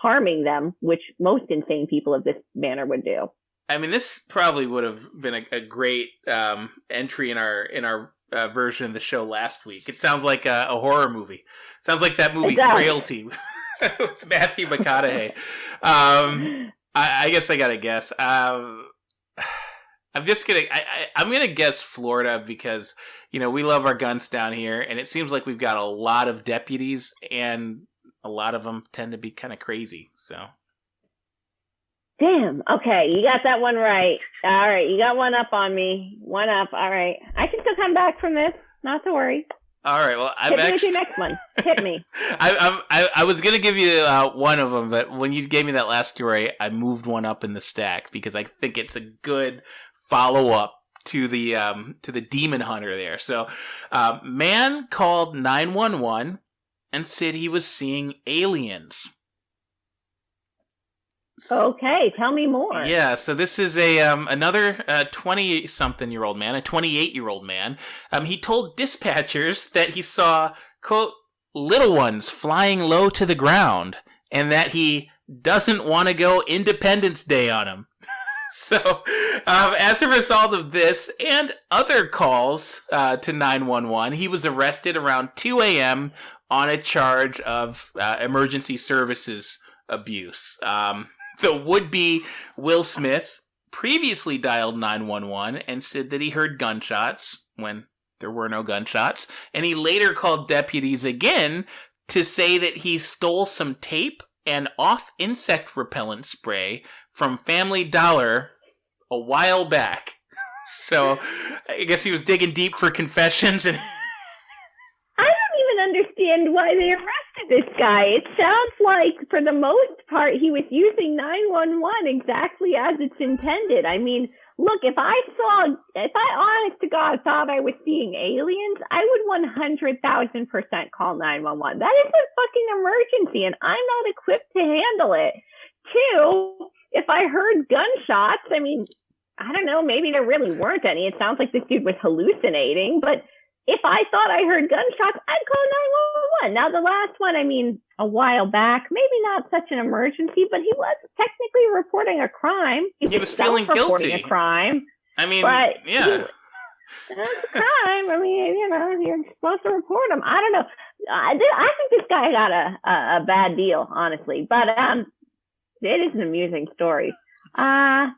harming them, which most insane people of this manner would do. I mean, this probably would have been a great entry in our version of the show last week. It sounds like a horror movie. It sounds like that movie Frailty with Matthew McConaughey. I guess I gotta guess. I'm gonna guess Florida because we love our guns down here, and it seems like we've got a lot of deputies and a lot of them tend to be kind of crazy, so. Damn. Okay, you got that one right. All right, you got one up on me. One up. All right. I can still come back from this. Not to worry. All right. Well, Hit me with your next one. Hit me. I was gonna give you one of them, but when you gave me that last story, I moved one up in the stack because I think it's a good follow up to the demon hunter there. So, man called 911. And said he was seeing aliens. Okay, tell me more. Yeah, so this is another 20-something-year-old man, a 28-year-old man. He told dispatchers that he saw, quote, little ones flying low to the ground, and that he doesn't want to go Independence Day on him. So, as a result of this and other calls to 911, he was arrested around 2 a.m. on a charge of emergency services abuse. The would-be Will Smith previously dialed 911 and said that he heard gunshots when there were no gunshots, and he later called deputies again to say that he stole some tape and off-insect repellent spray from Family Dollar a while back. So I guess he was digging deep for confessions. And I don't even understand why they arrested this guy. It sounds like, for the most part, he was using 911 exactly as it's intended. I mean, look, if I honest to God thought I was seeing aliens, I would 100,000% call 911. That is a fucking emergency, and I'm not equipped to handle it. Two, if I heard gunshots, I mean, I don't know, maybe there really weren't any. It sounds like this dude was hallucinating, but if I thought I heard gunshots, I'd call 911. Now, the last one, I mean, a while back, maybe not such an emergency, but he was technically reporting a crime. He was feeling guilty. A crime. I mean, but yeah. That's a crime. I mean, you know, you're supposed to report him. I don't know. I think this guy got a bad deal, honestly. But it is an amusing story. I'm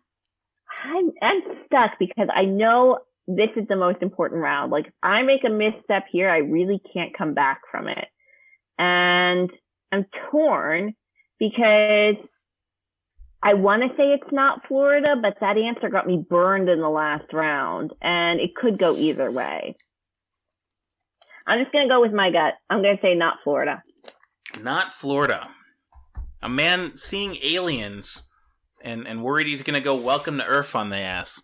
stuck because I know this is the most important round. Like, if I make a misstep here, I really can't come back from it. And I'm torn because I want to say it's not Florida, but that answer got me burned in the last round, and it could go either way. I'm just going to go with my gut. I'm going to say not Florida. Not Florida. A man seeing aliens and worried he's going to go welcome to Earth on the ass.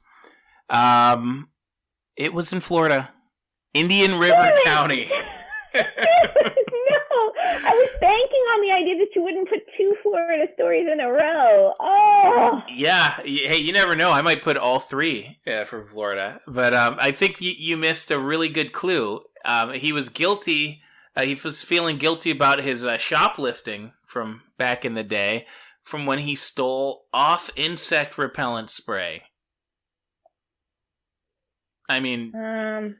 It was in Florida. Indian River County. No, I was banking on the idea that you wouldn't put two Florida stories in a row. Oh. Yeah. Hey, you never know. I might put all three from Florida. But I think you missed a really good clue. He was guilty. He was feeling guilty about his shoplifting from back in the day, from when he stole off insect repellent spray. I mean,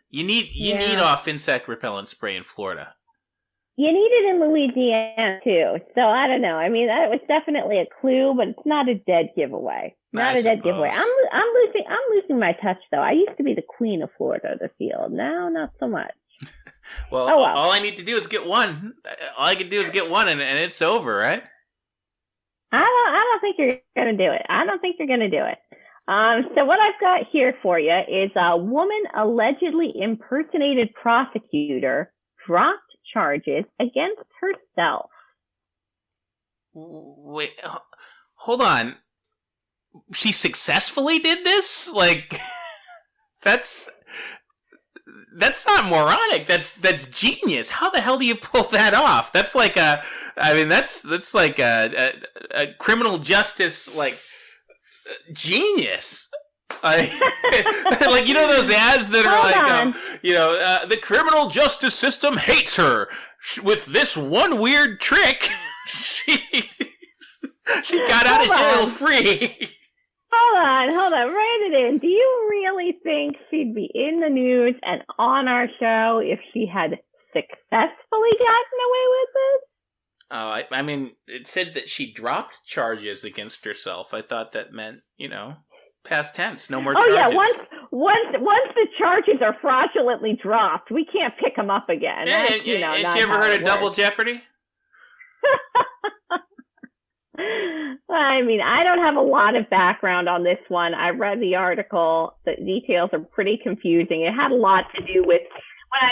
you need off insect repellent spray in Florida. You need it in Louisiana too. So I don't know. I mean, that was definitely a clue, but it's not a dead giveaway. Not a dead giveaway. I'm losing my touch though. I used to be the queen of Florida, the field. Now, not so much. Well, all I need to do is get one. All I can do is get one, and it's over, right? I don't think you're going to do it. I don't think you're going to do it. So what I've got here for you is a woman allegedly impersonated prosecutor dropped charges against herself. Wait, hold on. She successfully did this? Like, that's not moronic. That's genius. How the hell do you pull that off? That's like that's like a criminal justice, like, genius. Like, you know those ads that are the criminal justice system hates her. With this one weird trick, she got out of jail free. Hold on, write it in. Do you really think she'd be in the news and on our show if she had successfully gotten away with this? Oh, I mean, it said that she dropped charges against herself. I thought that meant, past tense, no more charges. Oh yeah, once the charges are fraudulently dropped, we can't pick them up again. And you ever heard of double jeopardy? I mean, I don't have a lot of background on this one. I read the article. The details are pretty confusing. It had a lot to do with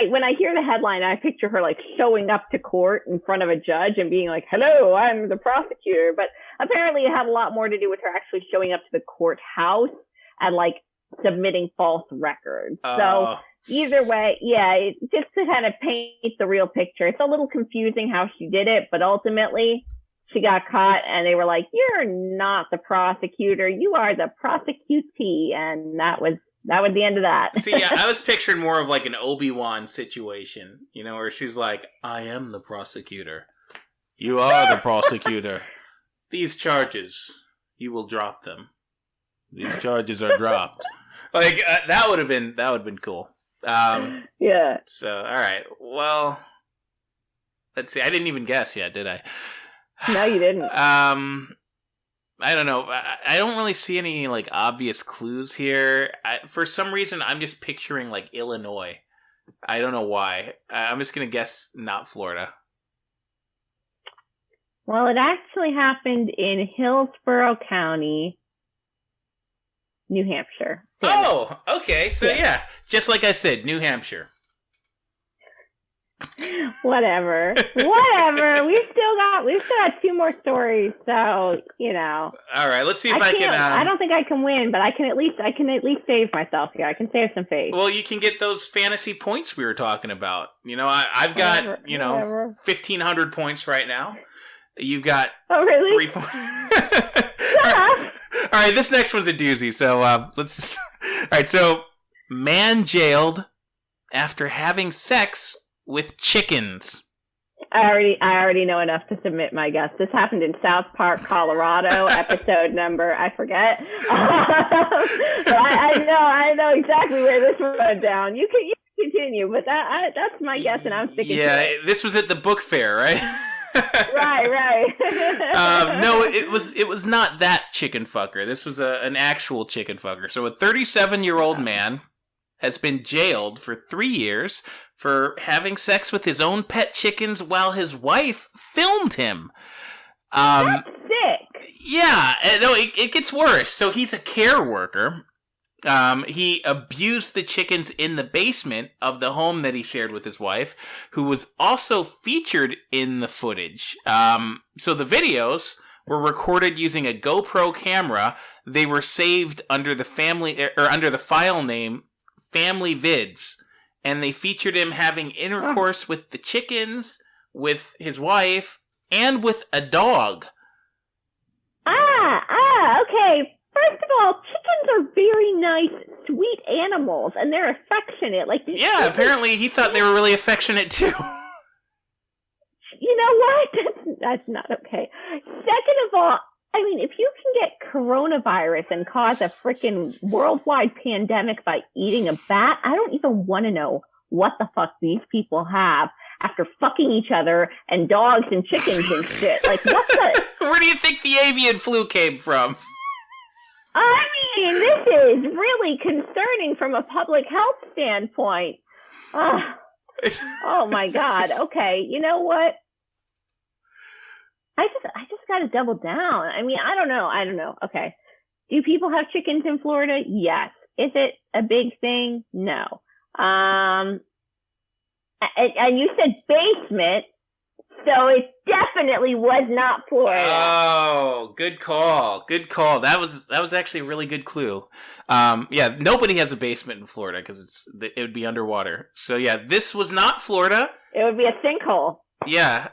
when I hear the headline, I picture her like showing up to court in front of a judge and being like, "Hello, I'm the prosecutor." But apparently it had a lot more to do with her actually showing up to the courthouse and like submitting false records. So either way, yeah, just to kind of paint the real picture. It's a little confusing how she did it, but ultimately she got caught, and they were like, "You're not the prosecutor. You are the prosecutee," and that was the end of that. See, yeah, I was picturing more of like an Obi-Wan situation, where she's like, "I am the prosecutor. You are the prosecutor. These charges, you will drop them. These charges are dropped." Like that would have been cool. Yeah. So, all right. Well, let's see. I didn't even guess yet, did I? No, you didn't. I don't know. I don't really see any like obvious clues here. For some reason, I'm just picturing like Illinois. I don't know why. I'm just gonna guess not Florida. Well, it actually happened in Hillsborough County, New Hampshire. Oh, okay. So yeah, just like I said, New Hampshire. Whatever. We've still got 2 more stories, so All right, let's see if I can. I don't think I can win, but I can at least save myself here. I can save some face. Well, you can get those fantasy points we were talking about. I've got whatever. 1,500 points right now. You've got Oh, really? 3 points. All right, this next one's a doozy. So let's. All right, so man jailed after having sex with chickens. I already know enough to submit my guess. This happened in South Park, Colorado. Episode number I forget. But I know exactly where this went down. You can continue, but that's my guess, and I'm sticking to it. Yeah, this was at the book fair, right? Right. No, it was not that chicken fucker. This was an actual chicken fucker. So a 37-year-old man has been jailed for 3 years for having sex with his own pet chickens while his wife filmed him. That's sick. Yeah, no, it gets worse. So he's a care worker. He abused the chickens in the basement of the home that he shared with his wife, who was also featured in the footage. So the videos were recorded using a GoPro camera. They were saved under the file name Family Vids, and they featured him having intercourse with the chickens, with his wife, and with a dog. Okay. First of all, chickens are very nice, sweet animals, and they're affectionate. Yeah, apparently he thought they were really affectionate too. You know what? That's not okay. Second of all, I mean, if you can get coronavirus and cause a freaking worldwide pandemic by eating a bat, I don't even want to know what the fuck these people have after fucking each other and dogs and chickens and shit. Like, what the? Where do you think the avian flu came from? I mean, this is really concerning from a public health standpoint. Oh my God. Okay. You know what? I just got to double down. I mean, I don't know. Okay. Do people have chickens in Florida? Yes. Is it a big thing? No. And you said basement, so it definitely was not Florida. Oh, good call. Good call. That was actually a really good clue. Yeah, nobody has a basement in Florida because it would be underwater. So yeah, this was not Florida. It would be a sinkhole. Yeah.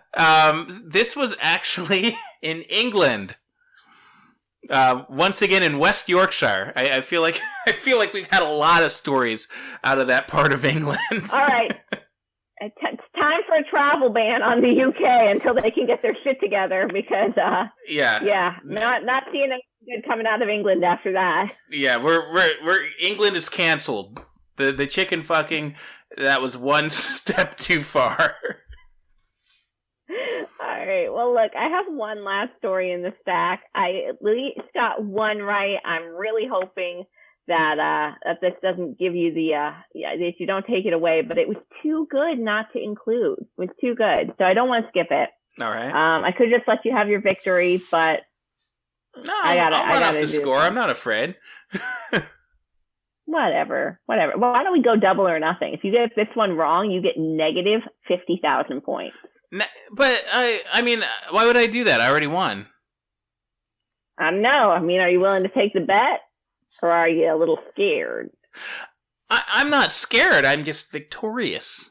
This was actually in England. Once again in West Yorkshire. I feel like we've had a lot of stories out of that part of England. All right. It's time for a travel ban on the UK until they can get their shit together because not seeing anything good coming out of England after that. Yeah, we're England is canceled. The chicken fucking, that was one step too far. All right. Well, look, I have one last story in the stack. I at least got one right. I'm really hoping that this doesn't give you that you don't take it away, but it was too good not to include. It was too good. So I don't want to skip it. All right. I could just let you have your victory, but no, I'll run up the score. I'm not afraid. Whatever. Well, why don't we go double or nothing? If you get this one wrong, you get negative 50,000 points. But I mean, why would I do that? I already won. I don't know. I mean, are you willing to take the bet, or are you a little scared? I'm not scared. I'm just victorious.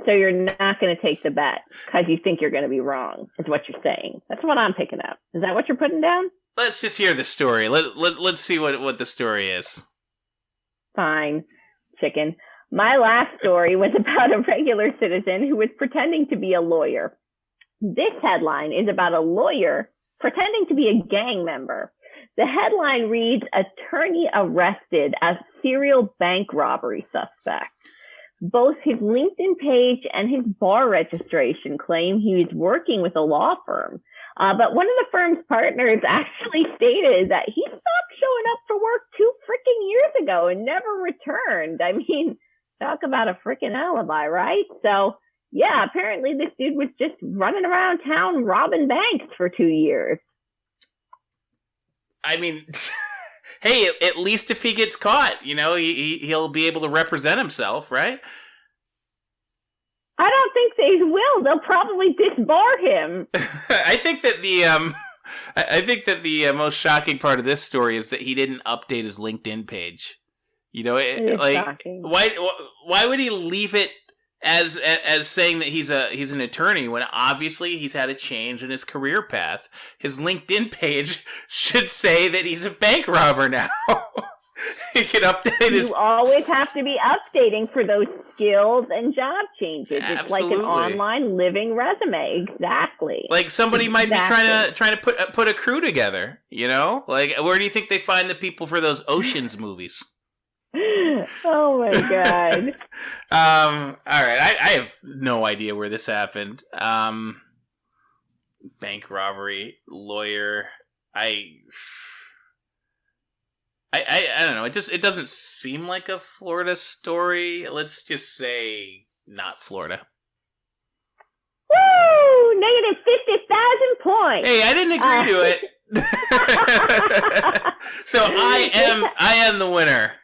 So you're not going to take the bet because you think you're going to be wrong, is what you're saying. That's what I'm picking up. Is that what you're putting down? Let's just hear the story. Let's see what the story is. Fine, chicken. My last story was about a regular citizen who was pretending to be a lawyer. This headline is about a lawyer pretending to be a gang member. The headline reads, "Attorney arrested as serial bank robbery suspect." Both his LinkedIn page and his bar registration claim he was working with a law firm. But one of the firm's partners actually stated that he stopped showing up for work 2 freaking years ago and never returned. I mean, talk about a freaking alibi, right? So, yeah, apparently this dude was just running around town robbing banks for 2 years. I mean, hey, at least if he gets caught, he'll be able to represent himself, right? I don't think they will. They'll probably disbar him. I think that the most shocking part of this story is that he didn't update his LinkedIn page. Shocking. Why would he leave it as saying that he's an attorney when obviously he's had a change in his career path? His LinkedIn page should say that he's a bank robber now. He can update his. You always have to be updating for those skills and job changes. Absolutely. It's like an online living resume. Exactly. Like somebody might be trying to put a crew together. Like where do you think they find the people for those Ocean's movies? Oh my god. All right. I have no idea where this happened. Bank robbery, lawyer. I don't know. It doesn't seem like a Florida story. Let's just say not Florida. Woo! Negative 50,000 points. Hey, I didn't agree to it. So I am the winner.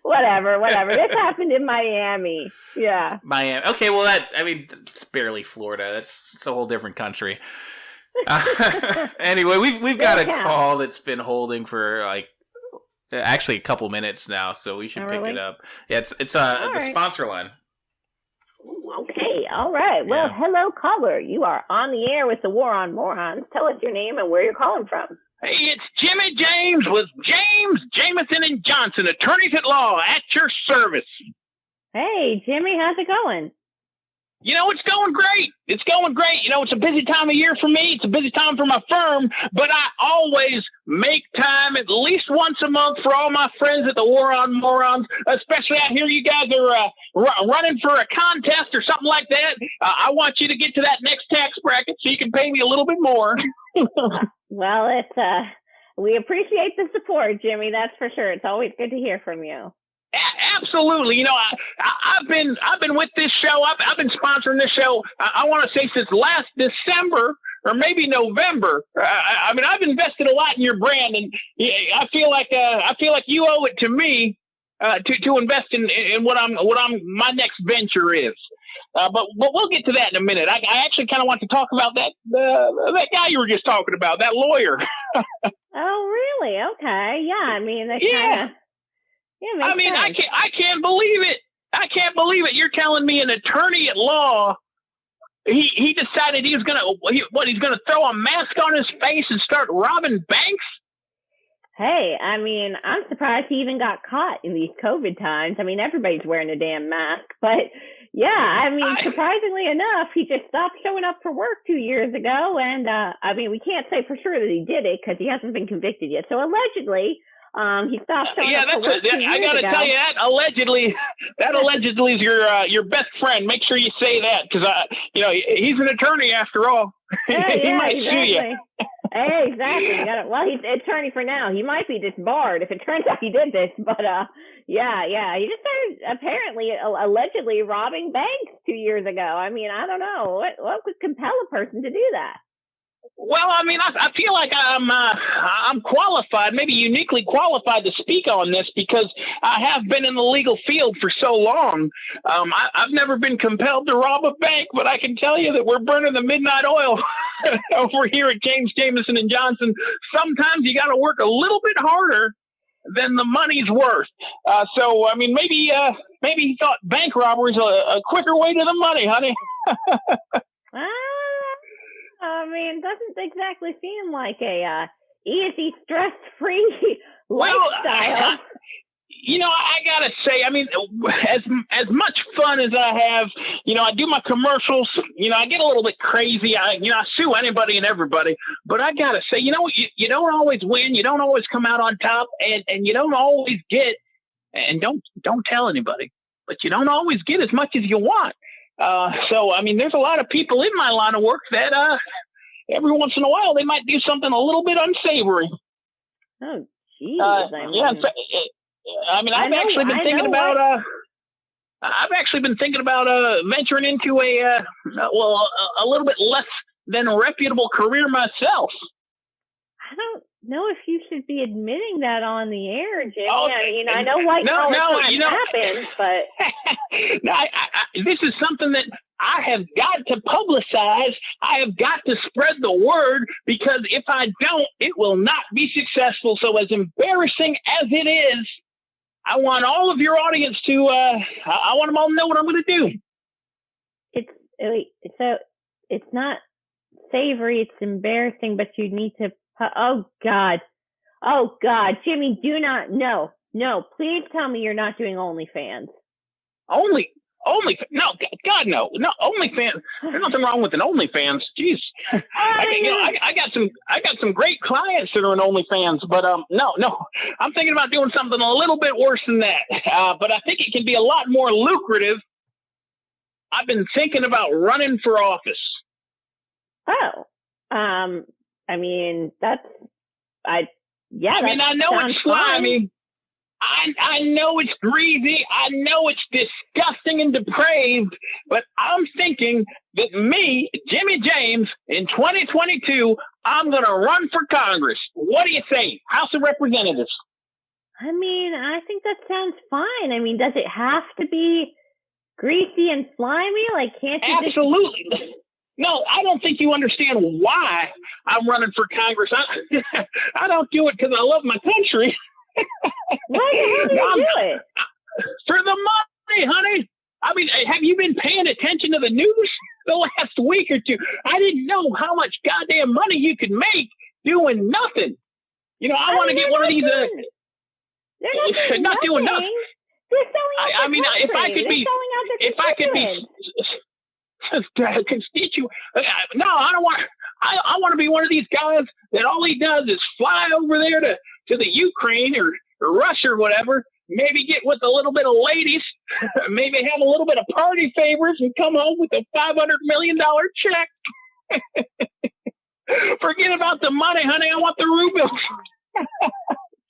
Whatever. This happened in Miami. Yeah. Miami. Okay, well it's barely Florida. It's a whole different country. Anyway, we've got a call that's been holding for actually a couple minutes now, so we should pick it up. Yeah, it's the sponsor line. Okay, all right. Well, hello, caller. You are on the air with the War on Morons. Tell us your name and where you're calling from. Hey, it's Jimmy James with James, Jameson, and Johnson, attorneys at law, at your service. Hey, Jimmy, how's it going? It's going great. It's going great. It's a busy time of year for me. It's a busy time for my firm, but I always make time at least once a month for all my friends at the War on Morons, especially out here. You guys are running for a contest or something like that. I want you to get to that next tax bracket so you can pay me a little bit more. Well, we appreciate the support, Jimmy. That's for sure. It's always good to hear from you. Absolutely. I've been with this show. I've been sponsoring this show. I want to say since last December or maybe November. I've invested a lot in your brand, and I feel like you owe it to me to invest in what my next venture is. But we'll get to that in a minute. I actually kind of want to talk about that guy you were just talking about, that lawyer. Oh, really? Okay. Yeah. I can't believe it. I can't believe it. You're telling me an attorney at law, he decided he's gonna throw a mask on his face and start robbing banks? Hey, I'm surprised he even got caught in these COVID times. Everybody's wearing a damn mask, but yeah, surprisingly enough, he just stopped showing up for work 2 years ago. And, we can't say for sure that he did it because he hasn't been convicted yet. So allegedly, he stopped showing up for work 2 years ago. I got to tell you that allegedly is your best friend. Make sure you say that because, he's an attorney after all. He might sue you. Hey, exactly. He's an attorney for now. He might be disbarred if it turns out he did this. But, yeah. He just started allegedly robbing banks 2 years ago. I don't know. What would compel a person to do that? Well, I feel like I'm qualified, maybe uniquely qualified to speak on this because I have been in the legal field for so long. I've never been compelled to rob a bank, but I can tell you that we're burning the midnight oil over here at James, Jameson, and Johnson. Sometimes you got to work a little bit harder than the money's worth. So maybe maybe he thought bank robbery's a quicker way to the money, honey. I mean, doesn't exactly seem like a easy, stress-free lifestyle. I gotta say, I mean, as much fun as I have, I do my commercials. I get a little bit crazy. I sue anybody and everybody. But I gotta say, you don't always win. You don't always come out on top, and you don't always get. And don't tell anybody. But you don't always get as much as you want. So I mean, there's a lot of people in my line of work that every once in a while they might do something a little bit unsavory. Oh, jeez. I've actually been thinking about venturing into a little bit less than reputable career myself. I don't know if you should be admitting that on the air, Jimmy. Okay. I know white collar crime happens, but this is something that I have got to publicize. I have got to spread the word, because if I don't, it will not be successful. So as embarrassing as it is, I want all of your audience to, I want them all to know what I'm going to do. It's not savory, it's embarrassing, but you need to, oh God, Jimmy, do not, no, please tell me you're not doing OnlyFans. No, God, no, OnlyFans. There's nothing wrong with an OnlyFans. Jeez, I got some great clients that are in OnlyFans, but no, I'm thinking about doing something a little bit worse than that. But I think it can be a lot more lucrative. I've been thinking about running for office. Oh, I mean, I know it's slimy. I know it's greasy. I know it's disgusting and depraved, but I'm thinking that me, Jimmy James, in 2022, I'm going to run for Congress. What do you say? House of Representatives. I mean, I think that sounds fine. I mean, does it have to be greasy and slimy? Like, can't you Absolutely. No, I don't think you understand why I'm running for Congress. I don't do it because I love my country. Why do you do it? For the money, honey. I mean, have you been paying attention to the news the last week or two? I didn't know how much goddamn money you could make doing nothing. I want to get one of these. They're not doing nothing. They're selling out the country. If I could be constituent. No, I don't want. I want to be one of these guys that all he does is fly over there to the Ukraine or Russia or whatever. Maybe get with a little bit of ladies. Maybe have a little bit of party favors and come home with a $500 million check. Forget about the money, honey. I want the rubles.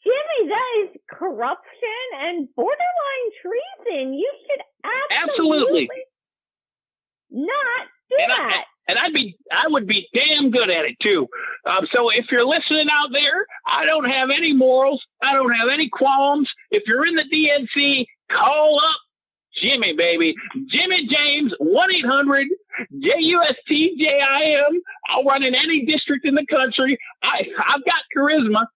Jimmy, that is corruption and borderline treason. You should absolutely not do that. And I would be damn good at it too. So if you're listening out there, I don't have any morals. I don't have any qualms. If you're in the DNC, call up Jimmy, baby. Jimmy James, 1-800-JUSTJIM. I'll run in any district in the country. I've got charisma.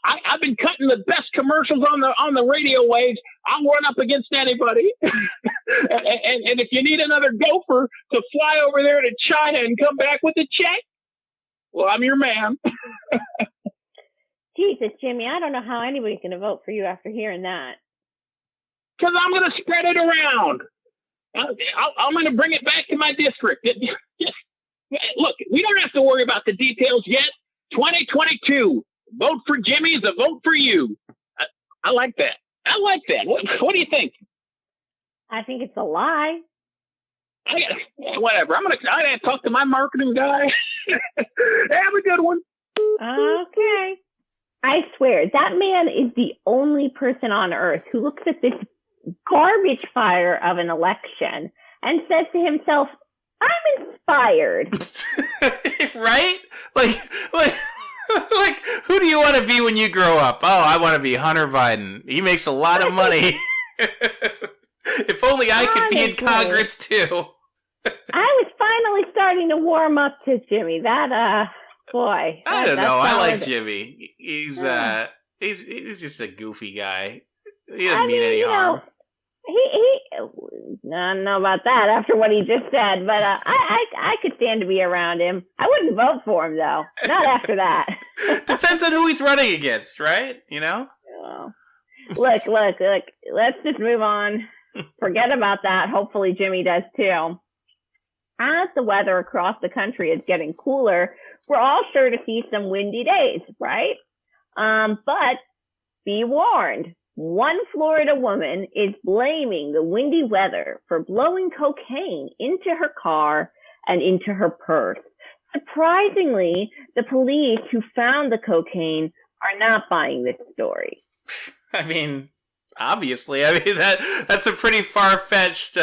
I've been cutting the best commercials on the radio waves. I'll run up against anybody. and if you need another gopher to fly over there to China and come back with a check, well, I'm your man. Jesus, Jimmy, I don't know how anybody's going to vote for you after hearing that. Because I'm going to spread it around. I'm going to bring it back to my district. Look, we don't have to worry about the details yet. 2022. Vote for Jimmy is a vote for you. I like that. What do you think? I think it's a lie. Whatever. I'm gonna talk to my marketing guy. Have a good one. Okay. I swear, that man is the only person on earth who looks at this garbage fire of an election and says to himself, I'm inspired. Right? Like, who do you want to be when you grow up? Oh, I want to be Hunter Biden. He makes a lot of money. If only I could be in Congress, too. I was finally starting to warm up to Jimmy. Boy. I don't know. I like Jimmy. He's just a goofy guy. He doesn't mean any harm. He I don't know about that after what he just said, but I could stand to be around him. I wouldn't vote for him, though. Not after that. Depends on who he's running against, right? You know? Oh. Look. Let's just move on. Forget about that. Hopefully Jimmy does, too. As the weather across the country is getting cooler, we're all sure to see some windy days, right? But be warned. One Florida woman is blaming the windy weather for blowing cocaine into her car and into her purse. Surprisingly, the police who found the cocaine are not buying this story. I mean, obviously. I mean, that's a pretty far-fetched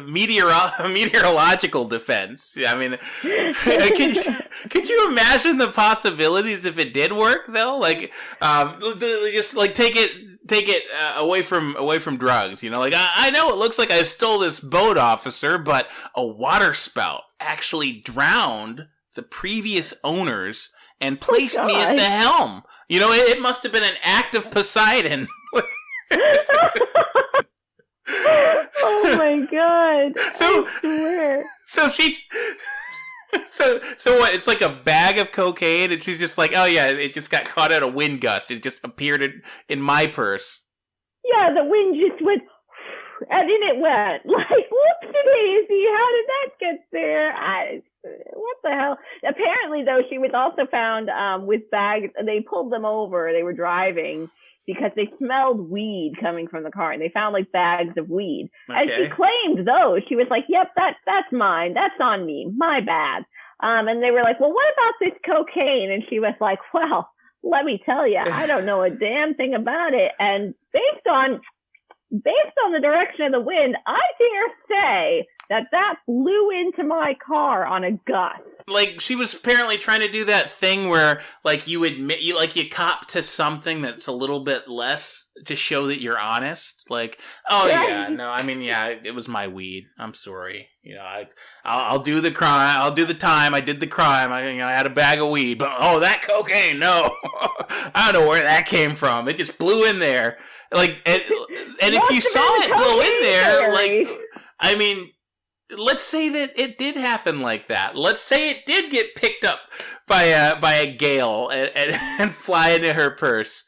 meteorological defense. I mean, could you imagine the possibilities if it did work, though? Like, just like take it away from drugs. You know, like I know it looks like I stole this boat, officer, but a water spout actually drowned the previous owners and placed me at the helm. You know, it must have been an act of Poseidon. Oh my god! I swear. So what? It's like a bag of cocaine, and she's just like, "Oh yeah, it just got caught at a wind gust. It just appeared in my purse." Yeah, the wind just went, and in it went. Like, whoopsie-daisy! How did that get there? What the hell? Apparently, though, she was also found with bags. They pulled them over. They were driving because they smelled weed coming from the car, and they found like bags of weed. Okay. And she claimed those. She was like, "Yep, that's mine. That's on me. My bad." And they were like, "Well, what about this cocaine?" And she was like, "Well, let me tell you, I don't know a damn thing about it. And based on the direction of the wind, I dare say that blew into my car on a gust." Like, she was apparently trying to do that thing where, like, you admit, you cop to something that's a little bit less to show that you're honest. Like, oh yeah, no, I mean, yeah, it was my weed. I'm sorry. You know, I'll do the crime. I'll do the time. I did the crime. I had a bag of weed, but that cocaine, no, I don't know where that came from. It just blew in there. Like, and if you saw it blow in there, like, I mean, let's say that it did happen like that. Let's say it did get picked up by a gale and fly into her purse.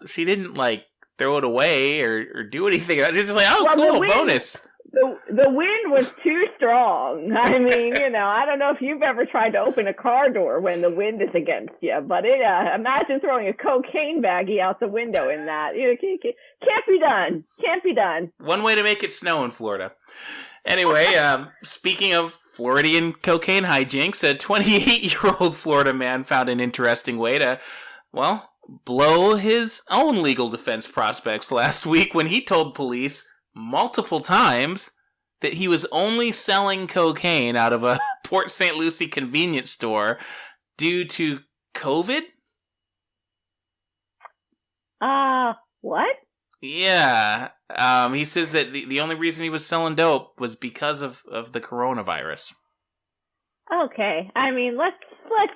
She didn't like throw it away or do anything. It's just like, oh, well, cool, bonus. The wind was too strong. I mean, I don't know if you've ever tried to open a car door when the wind is against you, but imagine throwing a cocaine baggie out the window in that. Can't be done. Can't be done. One way to make it snow in Florida. Anyway, speaking of Floridian cocaine hijinks, a 28-year-old Florida man found an interesting way to, well, blow his own legal defense prospects last week when he told police multiple times that he was only selling cocaine out of a Port St. Lucie convenience store due to COVID? What? Yeah. He says that the only reason he was selling dope was because of the coronavirus. Okay. I mean, let's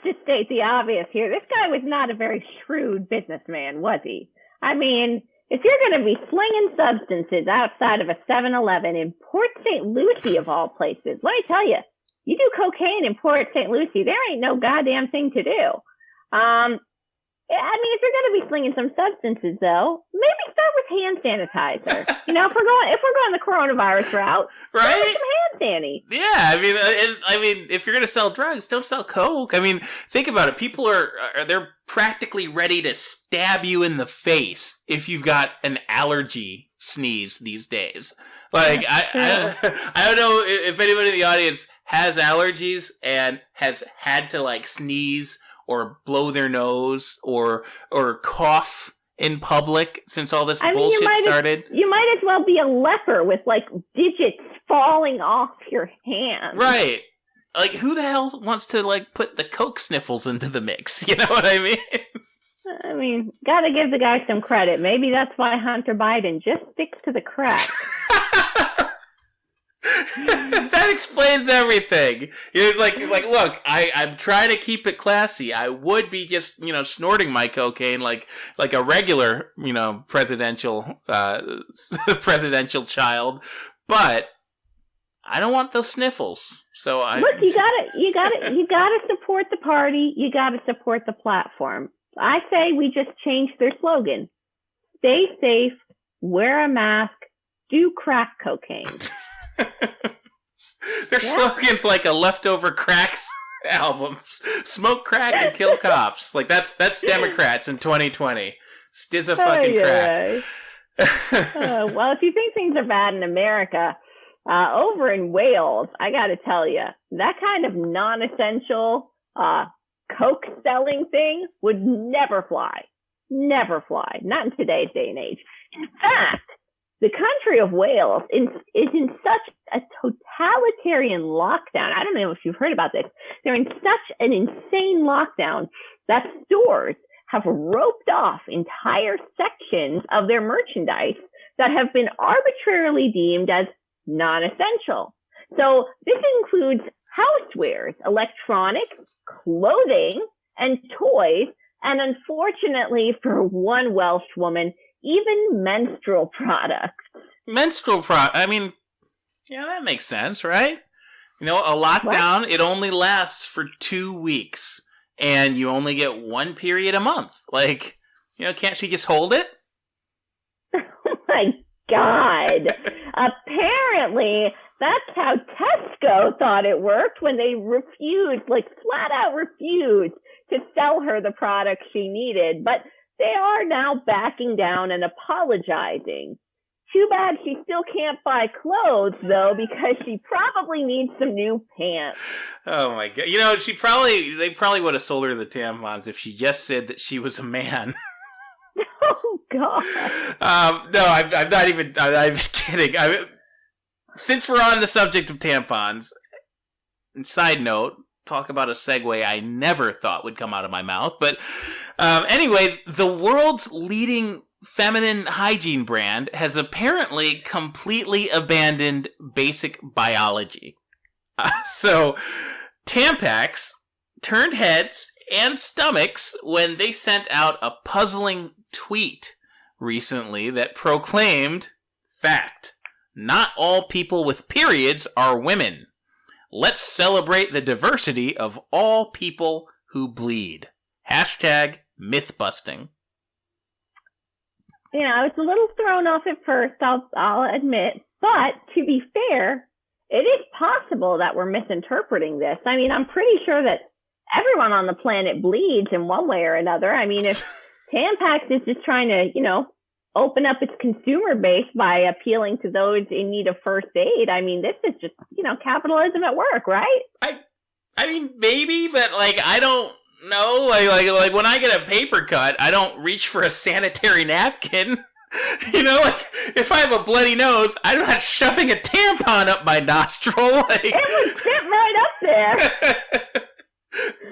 just state the obvious here. This guy was not a very shrewd businessman, was he? I mean, if you're going to be slinging substances outside of a 7-Eleven in Port St. Lucie, of all places, let me tell you, you do cocaine in Port St. Lucie, there ain't no goddamn thing to do. I mean, if you're going to be slinging some substances, though, maybe start with hand sanitizer. If we're going the coronavirus route, right? Some hand sanitizer. Yeah, I mean, if you're going to sell drugs, don't sell coke. I mean, think about it. People they're practically ready to stab you in the face if you've got an allergy sneeze these days. Like, I don't know if anybody in the audience has allergies and has had to like sneeze or blow their nose, or cough in public since all this bullshit started. You might as well be a leper with, like, digits falling off your hand. Right. Like, who the hell wants to, like, put the coke sniffles into the mix? You know what I mean? I mean, gotta give the guy some credit. Maybe that's why Hunter Biden just sticks to the crack. That explains everything. He's like, look, I'm trying to keep it classy. I would be just, snorting my cocaine like a regular, presidential child. But I don't want those sniffles. So look, you gotta support the party. You gotta support the platform. I say we just change their slogan: stay safe, wear a mask, do crack cocaine. Their slogan's like a leftover cracks album: smoke crack and kill cops. Like that's Democrats in 2020. Stiz a fucking crack. Well, if you think things are bad in America, over in Wales, I got to tell you, that kind of non-essential coke selling thing would never fly. Never fly. Not in today's day and age. In fact, the country of Wales is in such a totalitarian lockdown. I don't know if you've heard about this. They're in such an insane lockdown that stores have roped off entire sections of their merchandise that have been arbitrarily deemed as non-essential. So this includes housewares, electronics, clothing, and toys, and unfortunately for one Welsh woman, even menstrual products. I mean, yeah, that makes sense, right? You know, a lockdown, it only lasts for 2 weeks, and you only get one period a month. Like, you know, can't she just hold it? Oh my God. Apparently, that's how Tesco thought it worked when they refused, like flat out refused to sell her the products she needed. But they are now backing down and apologizing. Too bad she still can't buy clothes, though, because she probably needs some new pants. Oh, my God. You know, they probably would have sold her the tampons if she just said that she was a man. Oh, God. No, I'm not even kidding. Since we're on the subject of tampons, and side note, talk about a segue I never thought would come out of my mouth. But anyway, the world's leading feminine hygiene brand has apparently completely abandoned basic biology. So Tampax turned heads and stomachs when they sent out a puzzling tweet recently that proclaimed, fact, not all people with periods are women. Let's celebrate the diversity of all people who bleed. Hashtag myth-busting. Yeah, I was a little thrown off at first, I'll admit. But to be fair, it is possible that we're misinterpreting this. I mean, I'm pretty sure that everyone on the planet bleeds in one way or another. I mean, if Tampax is just trying to, you know, open up its consumer base by appealing to those in need of first aid, I mean, this is just, you know, capitalism at work, right? I mean, maybe, but, like, I don't know. Like when I get a paper cut, I don't reach for a sanitary napkin. You know, like, if I have a bloody nose, I'm not shoving a tampon up my nostril. Like, it would fit right up there.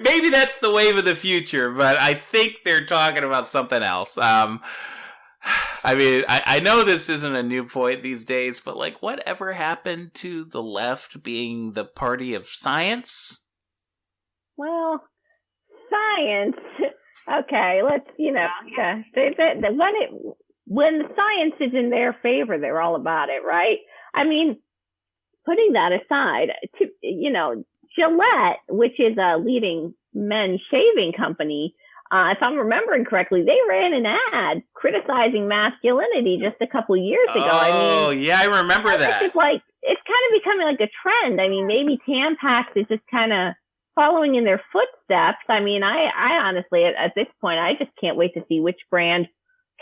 Maybe that's the wave of the future, but I think they're talking about something else. I mean, I know this isn't a new point these days, but, like, whatever happened to the left being the party of science? Well, science. Okay, let's, you know, yeah. When the science is in their favor, they're all about it, right? I mean, putting that aside, you know, Gillette, which is a leading men's shaving company, if I'm remembering correctly, they ran an ad criticizing masculinity just a couple years ago. Oh, I mean, yeah, I remember that. It's kind of becoming like a trend. I mean, maybe Tampax is just kind of following in their footsteps. I mean, I honestly, at this point, I just can't wait to see which brand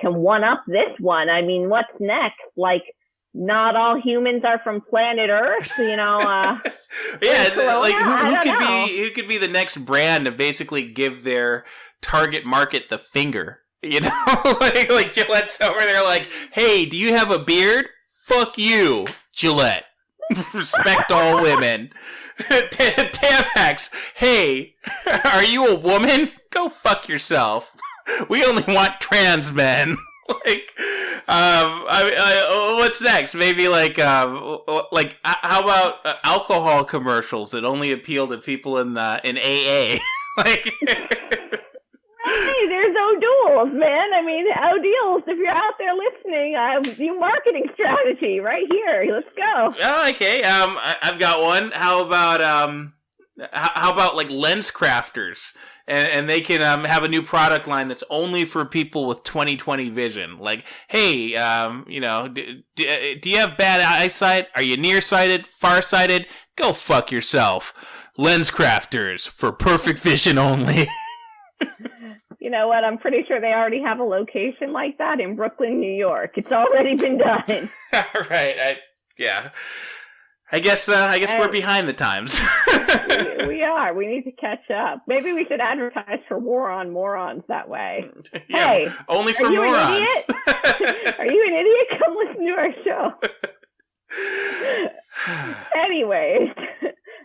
can one up this one. I mean, what's next? Like, not all humans are from planet Earth, you know? Yeah, like who could be the next brand to basically give their target market the finger? You know, like Gillette's over there, like, hey, do you have a beard? Fuck you, Gillette. Respect all women. Tampax, hey, are you a woman? Go fuck yourself. We only want trans men. Like, what's next? Maybe like how about alcohol commercials that only appeal to people in AA? Like, hey, there's O'Doul's, man. I mean, O'Doul's, if you're out there listening, new marketing strategy right here. Let's go. Oh, okay. I've got one. How about like lens crafters? And they can have a new product line that's only for people with 20/20 vision. Like, hey, do you have bad eyesight? Are you nearsighted, farsighted? Go fuck yourself. Lens crafters for perfect vision only. You know what? I'm pretty sure they already have a location like that in Brooklyn, New York. It's already been done. Right. I guess we're behind the times. we are. We need to catch up. Maybe we should advertise for Morons that way. Yeah, hey, only for morons. Are you an idiot? Come listen to our show. Anyways,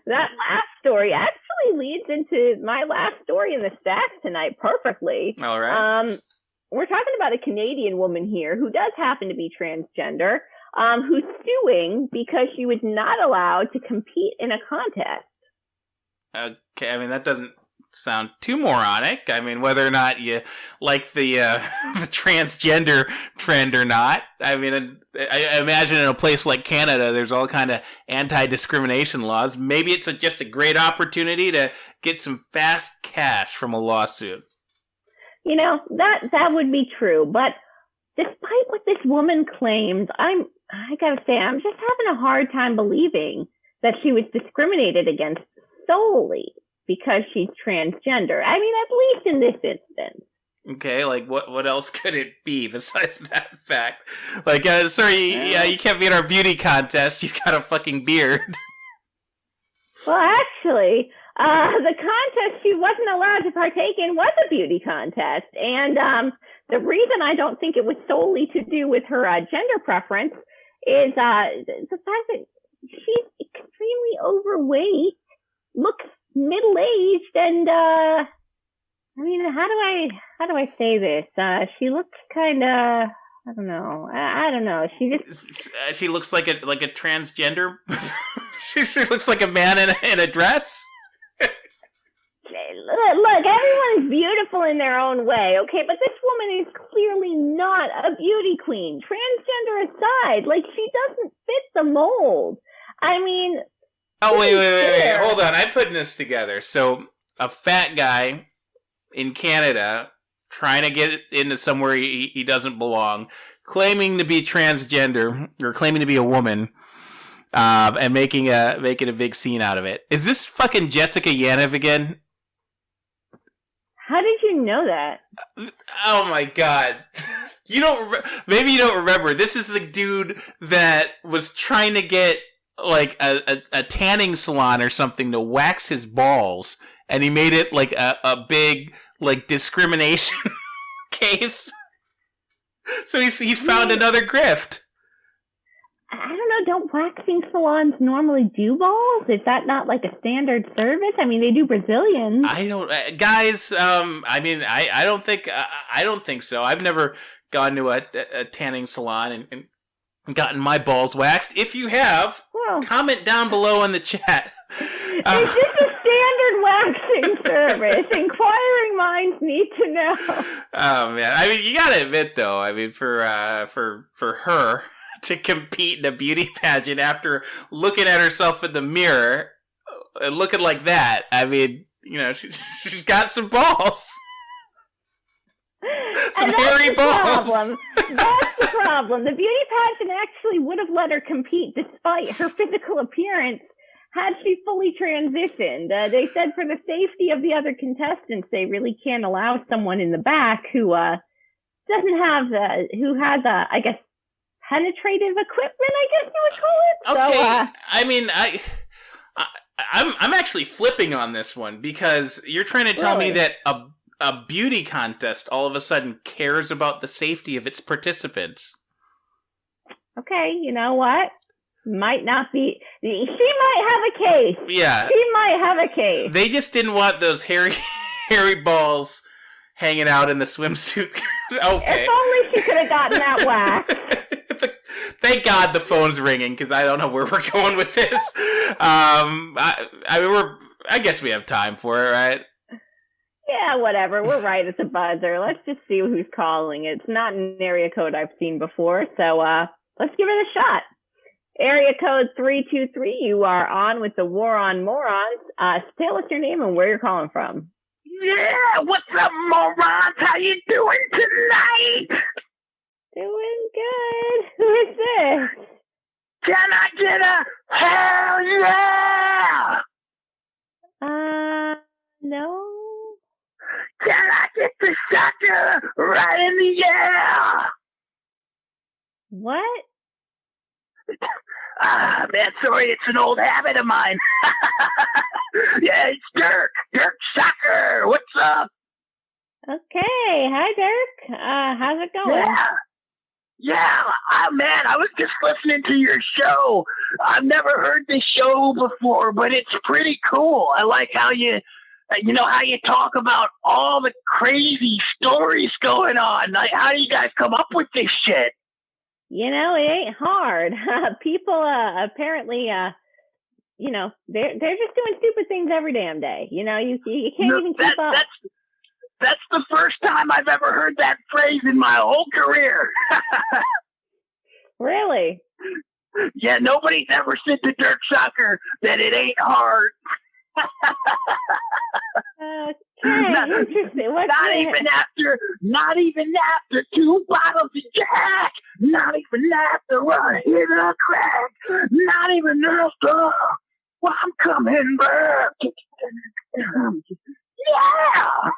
that last story actually leads into my last story in the stacks tonight perfectly. All right. We're talking about a Canadian woman here who does happen to be transgender. Who's suing because she was not allowed to compete in a contest. Okay, I mean, that doesn't sound too moronic. I mean, whether or not you like the transgender trend or not. I mean, I imagine in a place like Canada, there's all kind of anti-discrimination laws. Maybe it's just a great opportunity to get some fast cash from a lawsuit. You know, that would be true, but despite what this woman claims, I gotta say, I'm just having a hard time believing that she was discriminated against solely because she's transgender. I mean, at least in this instance. Okay, like what else could it be besides that fact? Like, sorry, you can't be in our beauty contest. You've got a fucking beard. Well, actually, the contest she wasn't allowed to partake in was a beauty contest, and the reason I don't think it was solely to do with her gender preference is the fact that she's extremely overweight, looks middle-aged, and I mean, how do I say this? She looks kind of, I don't know. She looks like a transgender. She looks like a man in a dress. Look, everyone is beautiful in their own way, okay? But this woman is clearly not a beauty queen. Transgender aside, like, she doesn't fit the mold. I mean... Oh, wait. Hold on. I'm putting this together. So, a fat guy in Canada trying to get into somewhere he doesn't belong, claiming to be transgender, or claiming to be a woman, and making a big scene out of it. Is this fucking Jessica Yaniv again? How did you know that? Oh my god. Maybe you don't remember. This is the dude that was trying to get like a tanning salon or something to wax his balls, and he made it like a big like discrimination case. So he's found another grift. I don't know, don't waxing salons normally do balls? Is that not like a standard service? I mean, they do Brazilians. I don't, guys. I mean, I don't think so. I've never gone to a tanning salon and gotten my balls waxed. If you have, comment down below in the chat. Is this a standard waxing service? Inquiring minds need to know. Oh man, I mean, you gotta admit though. I mean, for her to compete in a beauty pageant after looking at herself in the mirror and looking like that, I mean, you know, she's got some balls. Some hairy balls. That's the problem. The beauty pageant actually would have let her compete despite her physical appearance had she fully transitioned. They said for the safety of the other contestants, they really can't allow someone in the back who doesn't have who has I guess, penetrative equipment, I guess you would call it. Okay, So, I mean, I'm actually flipping on this one because you're trying to tell me that a beauty contest all of a sudden cares about the safety of its participants. Okay, you know what? Might not be. She might have a case. Yeah, she might have a case. They just didn't want those hairy balls hanging out in the swimsuit. Okay. If only she could have gotten that wax. Thank God the phone's ringing because I don't know where we're going with this. I guess we have time for it, right? Yeah, whatever. We're right at the buzzer. Let's just see who's calling. It's not an area code I've seen before, so let's give it a shot. Area code 323, you are on with the War on Morons. Tell us your name and where you're calling from. Yeah, what's up, morons? How you doing tonight? Doing good. Who is this? Can I get a hell yeah? No. Can I get the sucker right in the air? What? Man, sorry, it's an old habit of mine. Yeah, it's Dirk Shokker. What's up? Okay. Hi, Dirk. How's it going? Yeah. Man, I was just listening to your show. I've never heard this show before, but it's pretty cool. I like how you talk about all the crazy stories going on. Like, how do you guys come up with this shit? You know, it ain't hard. People apparently, they're just doing stupid things every damn day. You know, you can't even keep up. That's the first time I've ever heard that phrase in my whole career. Really? Yeah, nobody's ever said to Dirk Shokker that it ain't hard. Interesting. Not even after 2 bottles of Jack. Not even after a hit of crack. Not even after. Well, I'm coming back. Yeah.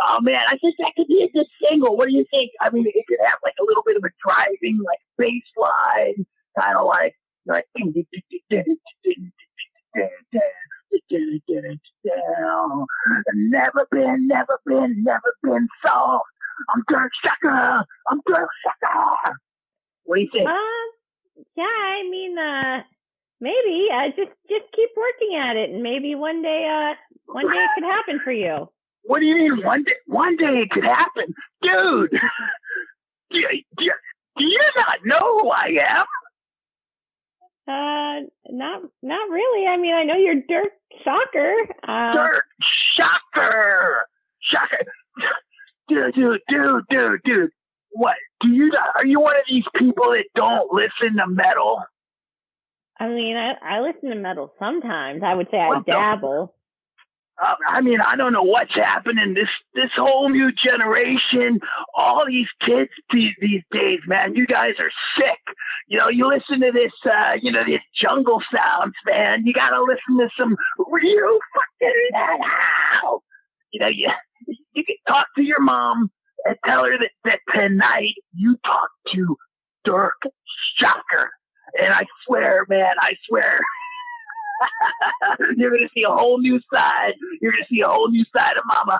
Oh man, I think that could be a good single. What do you think? I mean, it could have like a little bit of a driving, like bass line, kind of like. Never been soft. I'm Dirk Shokker. What do you think? Yeah, I mean, maybe. Just keep working at it, and maybe one day it could happen for you. What do you mean one day it could happen? Dude, do you not know who I am? Not really. I mean, I know you're Dirk Shokker. Dirk Shokker. Dude. What? Are you one of these people that don't listen to metal? I mean, I listen to metal sometimes. I would say I dabble. I mean, I don't know what's happening. This whole new generation, all these kids these days, man, you guys are sick. You know, you listen to this, these jungle sounds, man. You gotta listen to some real fucking metal. You know, you can talk to your mom and tell her that tonight you talk to Dirk Shokker. And I swear, man, you're going to see a whole new side. You're going to see a whole new side of Mama.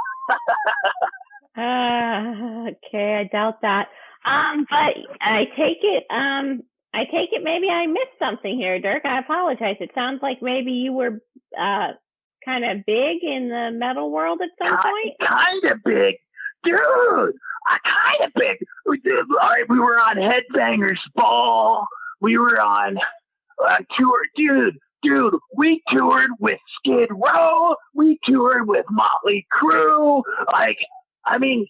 Okay, I doubt that. But I take it maybe I missed something here, Dirk. I apologize. It sounds like maybe you were kind of big in the metal world at some point. Kind of big. Dude, kind of big. All right, we were on Headbangers Ball. We were on tour. Dude, we toured with Skid Row. We toured with Motley Crue. Like, I mean,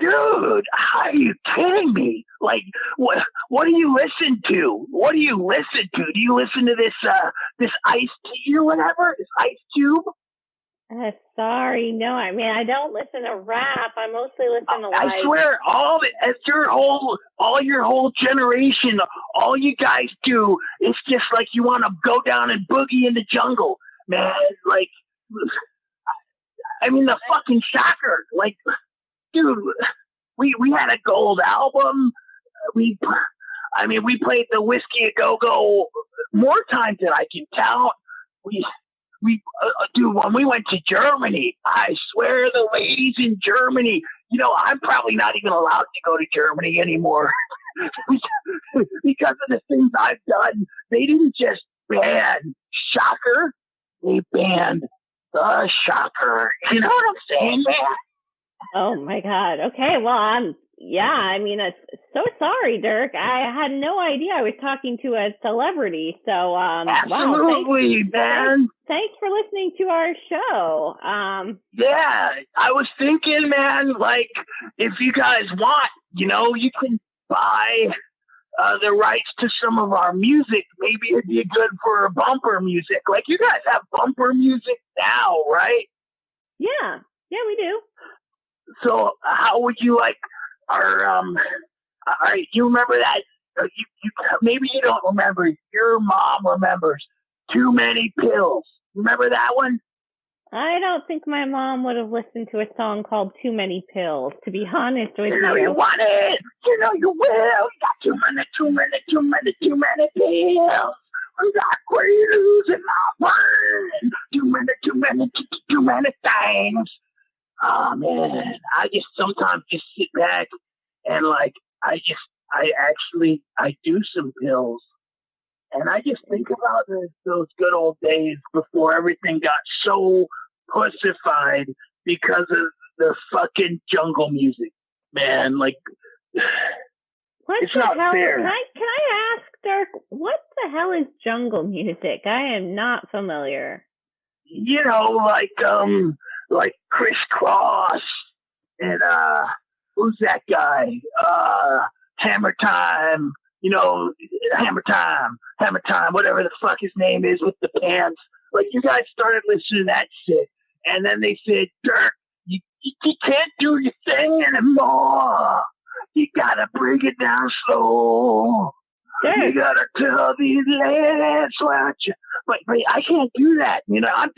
dude, are you kidding me? Like, what do you listen to? Do you listen to this Ice-T or whatever? This Ice Cube? Sorry, no. I mean, I don't listen to rap. I mostly listen to I swear, all your whole generation, all you guys do is just like you want to go down and boogie in the jungle, man. Like, I mean, the fucking Shocker. Like, dude, we had a gold album. We played the Whiskey a Go-Go more times than I can count. Dude, when we went to Germany, I swear the ladies in Germany, you know, I'm probably not even allowed to go to Germany anymore because of the things I've done. They didn't just ban Shocker, they banned the Shocker. You know what I'm saying, man? Oh my God. Okay, well, Yeah, I mean, so sorry, Dirk. I had no idea I was talking to a celebrity. So, Absolutely, wow, man. Thanks for listening to our show. Yeah, I was thinking, man, like, if you guys want, you can buy the rights to some of our music. Maybe it'd be good for bumper music. Like, you guys have bumper music now, right? Yeah, we do. So how would you like our, you remember that? You maybe you don't remember. Your mom remembers Too Many Pills. Remember that one? I don't think my mom would have listened to a song called Too Many Pills, to be honest with you. You know you want it. You know you will. You got too many pills. We got quaaludes in my brain. Too many things. Oh man, I just sometimes just sit back and like I do some pills, and I just think about those good old days before everything got so pussified because of the fucking jungle music, man. Like, it's not fair. Can I ask, Dirk, what the hell is jungle music? I am not familiar. Like Criss Cross and who's that guy? Hammer Time, Hammer Time, whatever the fuck his name is with the pants. Like, you guys started listening to that shit, and then they said, Dirk, you can't do your thing anymore. You gotta bring it down slow. Dirk. You gotta tell these lads what you. But I can't do that.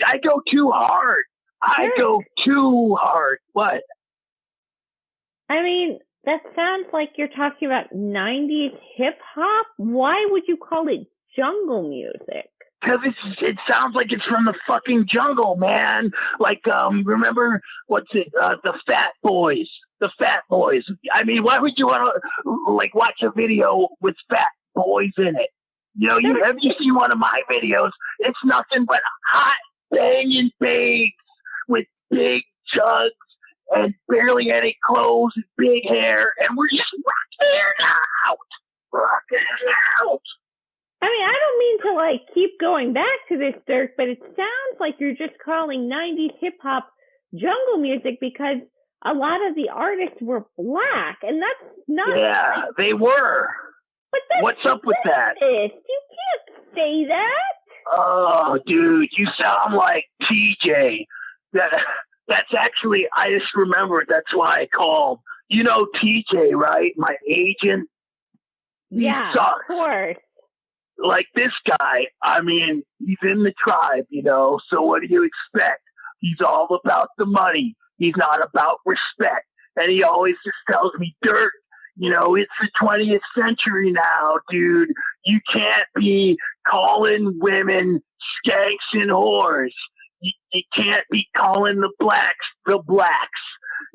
I go too hard. What? I mean, that sounds like you're talking about 90s hip hop. Why would you call it jungle music? Because it sounds like it's from the fucking jungle, man. Like, remember, the Fat Boys? The Fat Boys. I mean, why would you want to, like, watch a video with Fat Boys in it? Have you seen one of my videos? It's nothing but hot banging babes with big jugs and barely any clothes and big hair, and we're just rocking out. I mean, I don't mean to, like, keep going back to this, Dirk, but it sounds like you're just calling 90s hip-hop jungle music because a lot of the artists were black, and that's not... Yeah, they were. But that's what's up with that? You can't say that. Oh, dude, you sound like TJ. That's actually, I just remembered, that's why I called. You know TJ, right? My agent? Yeah, of course. Like this guy, I mean, he's in the tribe, so what do you expect? He's all about the money. He's not about respect. And he always just tells me, Dirk, it's the 20th century now, dude. You can't be calling women skanks and whores. You can't be calling the blacks.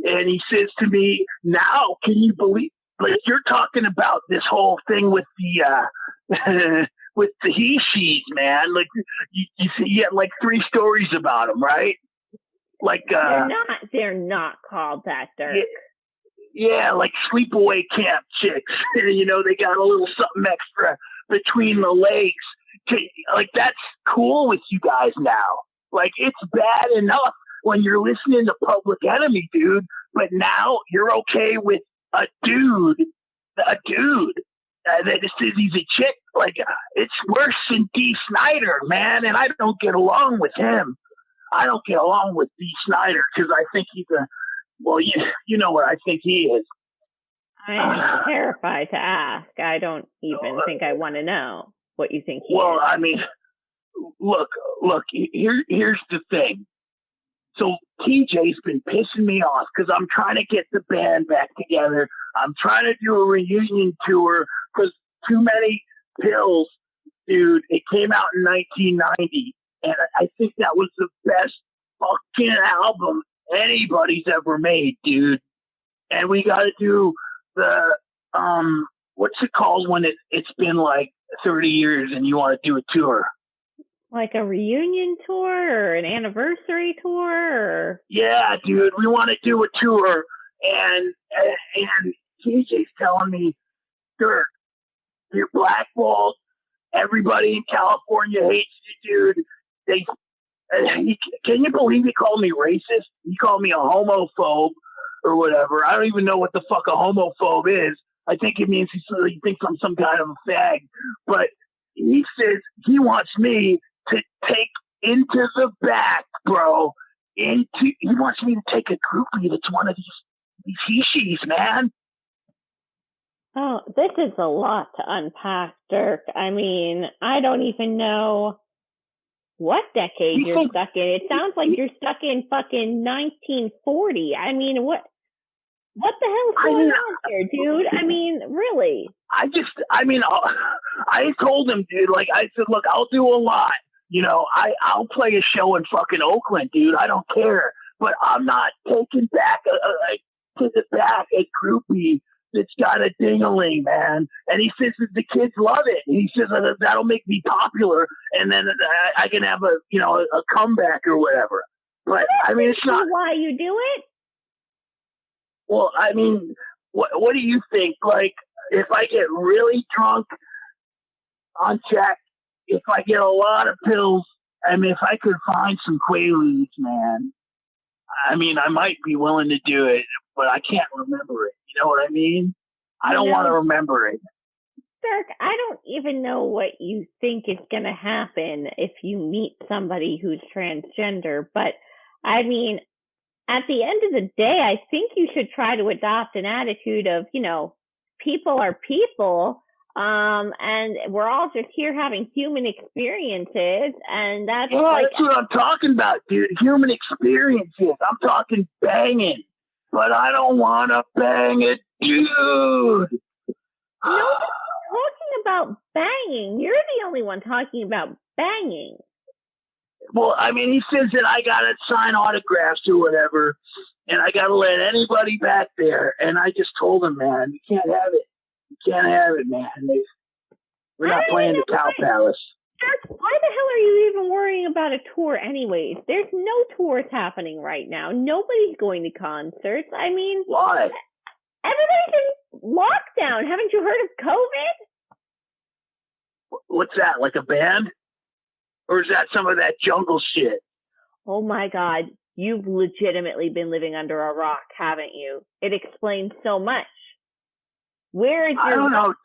And he says to me, now, can you believe, like, you're talking about this whole thing with the, with the he-she's, man. Like, you see, you had like 3 stories about them, right? Like, they're not called that, Dirk. Yeah, like sleepaway camp chicks. They got a little something extra between the legs. Like, that's cool with you guys now. Like, it's bad enough when you're listening to Public Enemy, dude, but now you're okay with a dude that just says he's a chick. Like, it's worse than D. Snyder, man, and I don't get along with him. I don't get along with D. Snyder because I think he's you know what I think he is. I am terrified to ask. I don't even think I want to know what you think he is. Well, I mean, look, here's the thing. So TJ's been pissing me off because I'm trying to get the band back together. I'm trying to do a reunion tour because Too Many Pills, dude, it came out in 1990. And I think that was the best fucking album anybody's ever made, dude. And we got to do the, what's it called when it's been like 30 years and you want to do a tour? Like a reunion tour or an anniversary tour? Or... Yeah, dude, we want to do a tour. And TJ's telling me, Dirk, you're blackballed. Everybody in California hates you, dude. Can you believe he called me racist? He called me a homophobe or whatever. I don't even know what the fuck a homophobe is. I think it means he thinks I'm some kind of a fag. But he says he wants me to take into the back, bro. He wants me to take a groupie that's one of these he-she's, man. Oh, this is a lot to unpack, Dirk. I mean, I don't even know what decade you're stuck in. It sounds like you're stuck in fucking 1940. I mean, what the hell's going on here, dude? I mean, really? I told him, dude, like, I said, look, I'll do a lot. You know, I'll play a show in fucking Oakland, dude. I don't care. But I'm not taking back to the back a groupie that's got a ding-a-ling, man. And he says that the kids love it. He says that that'll make me popular, and then I can have a comeback or whatever. But I mean, it's not why you do it. Well, I mean, what do you think? Like, if I get really drunk on Jack, if I get a lot of pills, I mean, if I could find some Quaaludes, man, I mean, I might be willing to do it, but I can't remember it. You know what I mean? I don't want to remember it. Dirk, I don't even know what you think is going to happen if you meet somebody who's transgender, but I mean, at the end of the day, I think you should try to adopt an attitude of, you know, people are people, and we're all just here having human experiences, and that's that's what I'm talking about, dude. Human experiences. I'm talking banging, but I don't want to bang a dude. Nobody's talking about banging. You're the only one talking about banging. Well, I mean, he says that I got to sign autographs or whatever, and I got to let anybody back there. And I just told him, man, you can't have it. You can't have it, man. We're not playing the Cow Palace. Why the hell are you even worrying about a tour anyways? There's no tours happening right now. Nobody's going to concerts. I mean, why? Everybody's in lockdown. Haven't you heard of COVID? What's that, like a band? Or is that some of that jungle shit? Oh my God. You've legitimately been living under a rock, haven't you? It explains so much. Where is your... I don't know.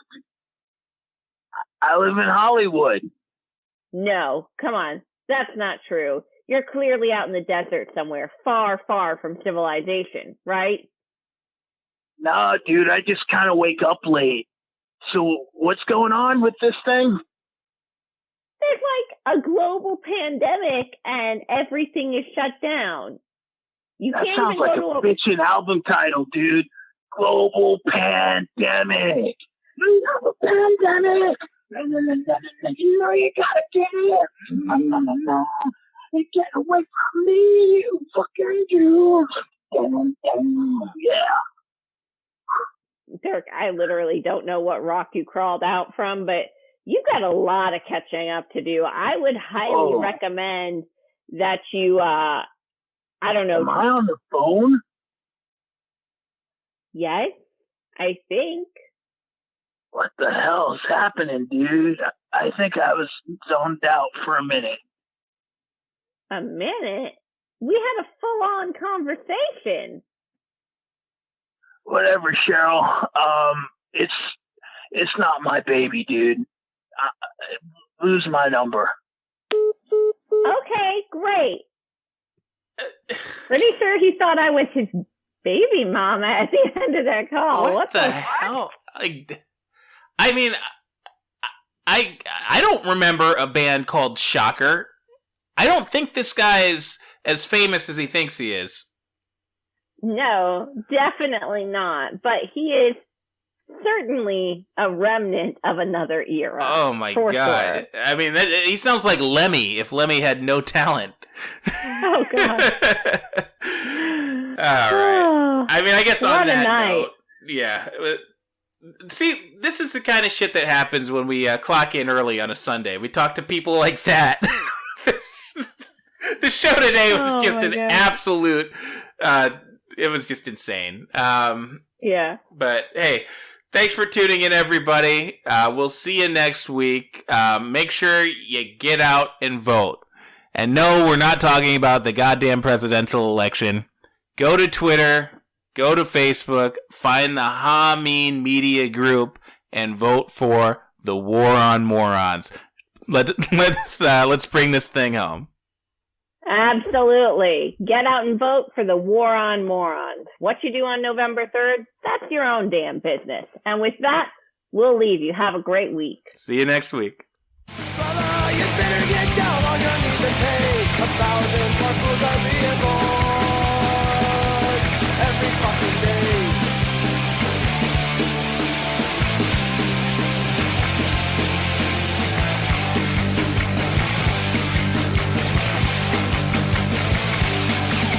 I live in Hollywood. No, come on. That's not true. You're clearly out in the desert somewhere, far, far from civilization, right? No, dude, I just kind of wake up late. So what's going on with this thing? There's like a global pandemic and everything is shut down. That sounds like a bitchin' album title, dude. Global pandemic. We have a pandemic. You know you gotta get it. You get away from me, you fucking Jews. Yeah. Dirk, I literally don't know what rock you crawled out from, but you've got a lot of catching up to do. I would highly recommend that you, I don't know. Am I on the phone? Yes, I think. What the hell is happening, dude? I think I was zoned out for a minute. A minute? We had a full-on conversation. Whatever, Cheryl. It's not my baby, dude. Lose my number. Okay, great. Pretty sure he thought I was his baby mama at the end of that call. What the hell? I mean, I don't remember a band called Shokker. I don't think this guy is as famous as he thinks he is. No, definitely not. But he is certainly a remnant of another era. Oh my God. Sure. I mean, he sounds like Lemmy if Lemmy had no talent. Oh God. All right. I mean, I guess on that note, yeah. See, this is the kind of shit that happens when we clock in early on a Sunday. We talk to people like that. The show today was just an absolute... it was just insane. Yeah. But hey, thanks for tuning in, everybody. We'll see you next week. Make sure you get out and vote. And no, we're not talking about the goddamn presidential election. Go to Twitter, go to Facebook, find the Hameen Media Group, and vote for the War on Morons. Let's bring this thing home. Absolutely. Get out and vote for the War on Morons. What you do on November 3rd, that's your own damn business. And with that, we'll leave you. Have a great week. See you next week. Brother, you better get down on your knees and pay. 1,000 more fools are being born.